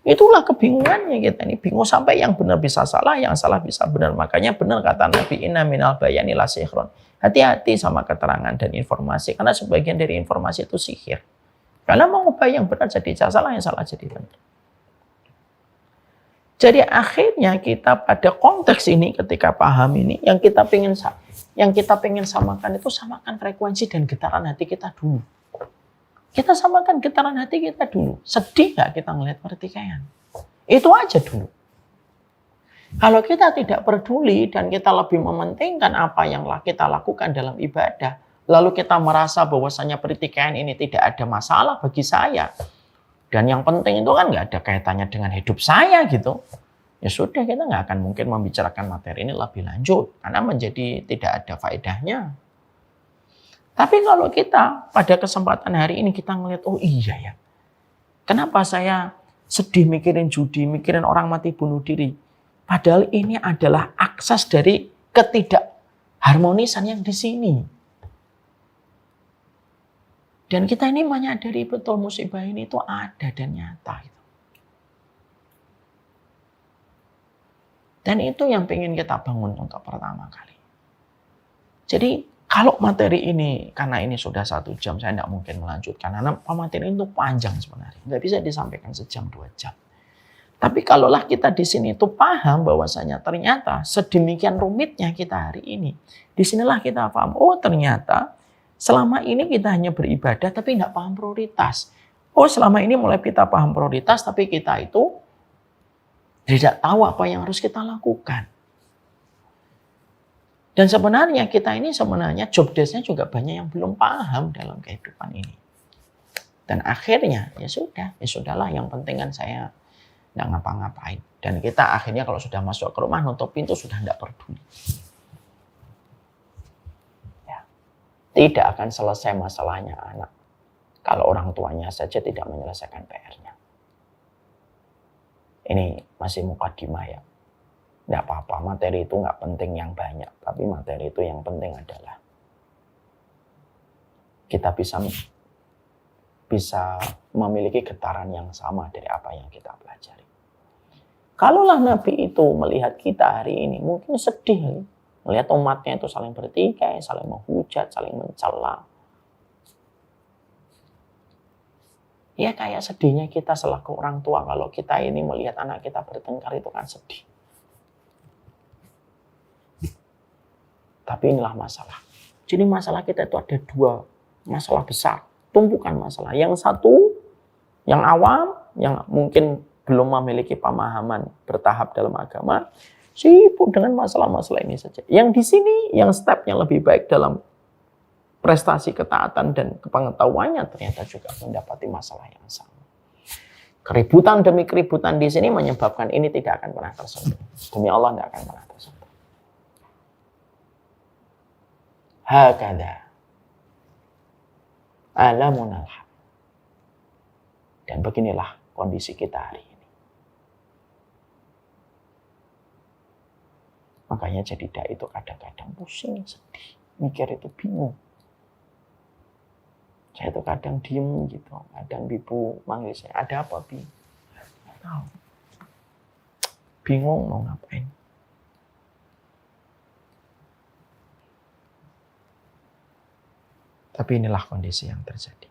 Itulah kebingungannya kita ini, bingung sampai yang benar bisa salah, yang salah bisa benar. Makanya benar kata Nabi, inna minal bayani la sihron. Hati-hati sama keterangan dan informasi, karena sebagian dari informasi itu sihir. Karena mengubah yang benar jadi salah, yang salah jadi benar. Jadi akhirnya kita pada konteks ini ketika paham ini, yang kita pengen samakan itu samakan frekuensi dan getaran hati kita dulu. Kita samakan getaran hati kita dulu. Sedih nggak kita ngelihat pertikaian? Itu aja dulu. Kalau kita tidak peduli dan kita lebih mementingkan apa yang kita lakukan dalam ibadah, lalu kita merasa bahwasanya pertikaian ini tidak ada masalah bagi saya, dan yang penting itu kan nggak ada kaitannya dengan hidup saya gitu, ya sudah, kita nggak akan mungkin membicarakan materi ini lebih lanjut karena menjadi tidak ada faedahnya. Tapi kalau kita pada kesempatan hari ini kita ngelihat, oh iya ya, kenapa saya sedih mikirin judi, mikirin orang mati bunuh diri, padahal ini adalah akses dari ketidakharmonisan yang di sini. Dan kita ini menyadari betul musibah ini itu ada dan nyata. Dan itu yang pengen kita bangun untuk pertama kali. Jadi kalau materi ini, karena ini sudah 1 jam, saya tidak mungkin melanjutkan. Karena materi itu panjang sebenarnya. Nggak bisa disampaikan sejam 2 jam. Tapi kalaulah kita di sini itu paham bahwasanya ternyata sedemikian rumitnya kita hari ini. Disinilah kita paham, oh ternyata selama ini kita hanya beribadah tapi tidak paham prioritas. Oh selama ini mulai kita paham prioritas tapi kita itu tidak tahu apa yang harus kita lakukan. Dan sebenarnya kita ini job desk-nya juga banyak yang belum paham dalam kehidupan ini. Dan akhirnya ya sudahlah, yang penting kan saya tidak ngapa-ngapain. Dan kita akhirnya kalau sudah masuk ke rumah nutup pintu sudah tidak peduli. Tidak akan selesai masalahnya anak kalau orang tuanya saja tidak menyelesaikan PR-nya. Ini masih mukadimah ya. Tidak apa-apa, materi itu nggak penting yang banyak. Tapi materi itu yang penting adalah kita bisa memiliki getaran yang sama dari apa yang kita pelajari. Kalaulah Nabi itu melihat kita hari ini, mungkin sedih. Melihat umatnya itu saling bertikai, saling menghujat, saling mencela. Ya kayak sedihnya kita selaku orang tua kalau kita ini melihat anak kita bertengkar, itu kan sedih. Tapi inilah masalah. Jadi masalah kita itu ada 2 masalah besar. Tumpukan masalah. Yang satu, yang awam, yang mungkin belum memiliki pemahaman bertahap dalam agama, sibuk dengan masalah-masalah ini saja. Yang di sini, yang stepnya lebih baik dalam prestasi ketaatan dan kepengetahuannya ternyata juga mendapati masalah yang sama. Keributan demi keributan di sini menyebabkan ini tidak akan pernah tersentuh. Demi Allah tidak akan pernah tersentuh. Hakada alamunal haq. Dan beginilah kondisi kita hari ini. Makanya jadi dai itu kadang-kadang pusing, sedih, mikir itu bingung. Saya itu kadang diem gitu, kadang ibu manggil saya, ada apa Bi? Nggak tahu. Bingung mau ngapain. Tapi inilah kondisi yang terjadi.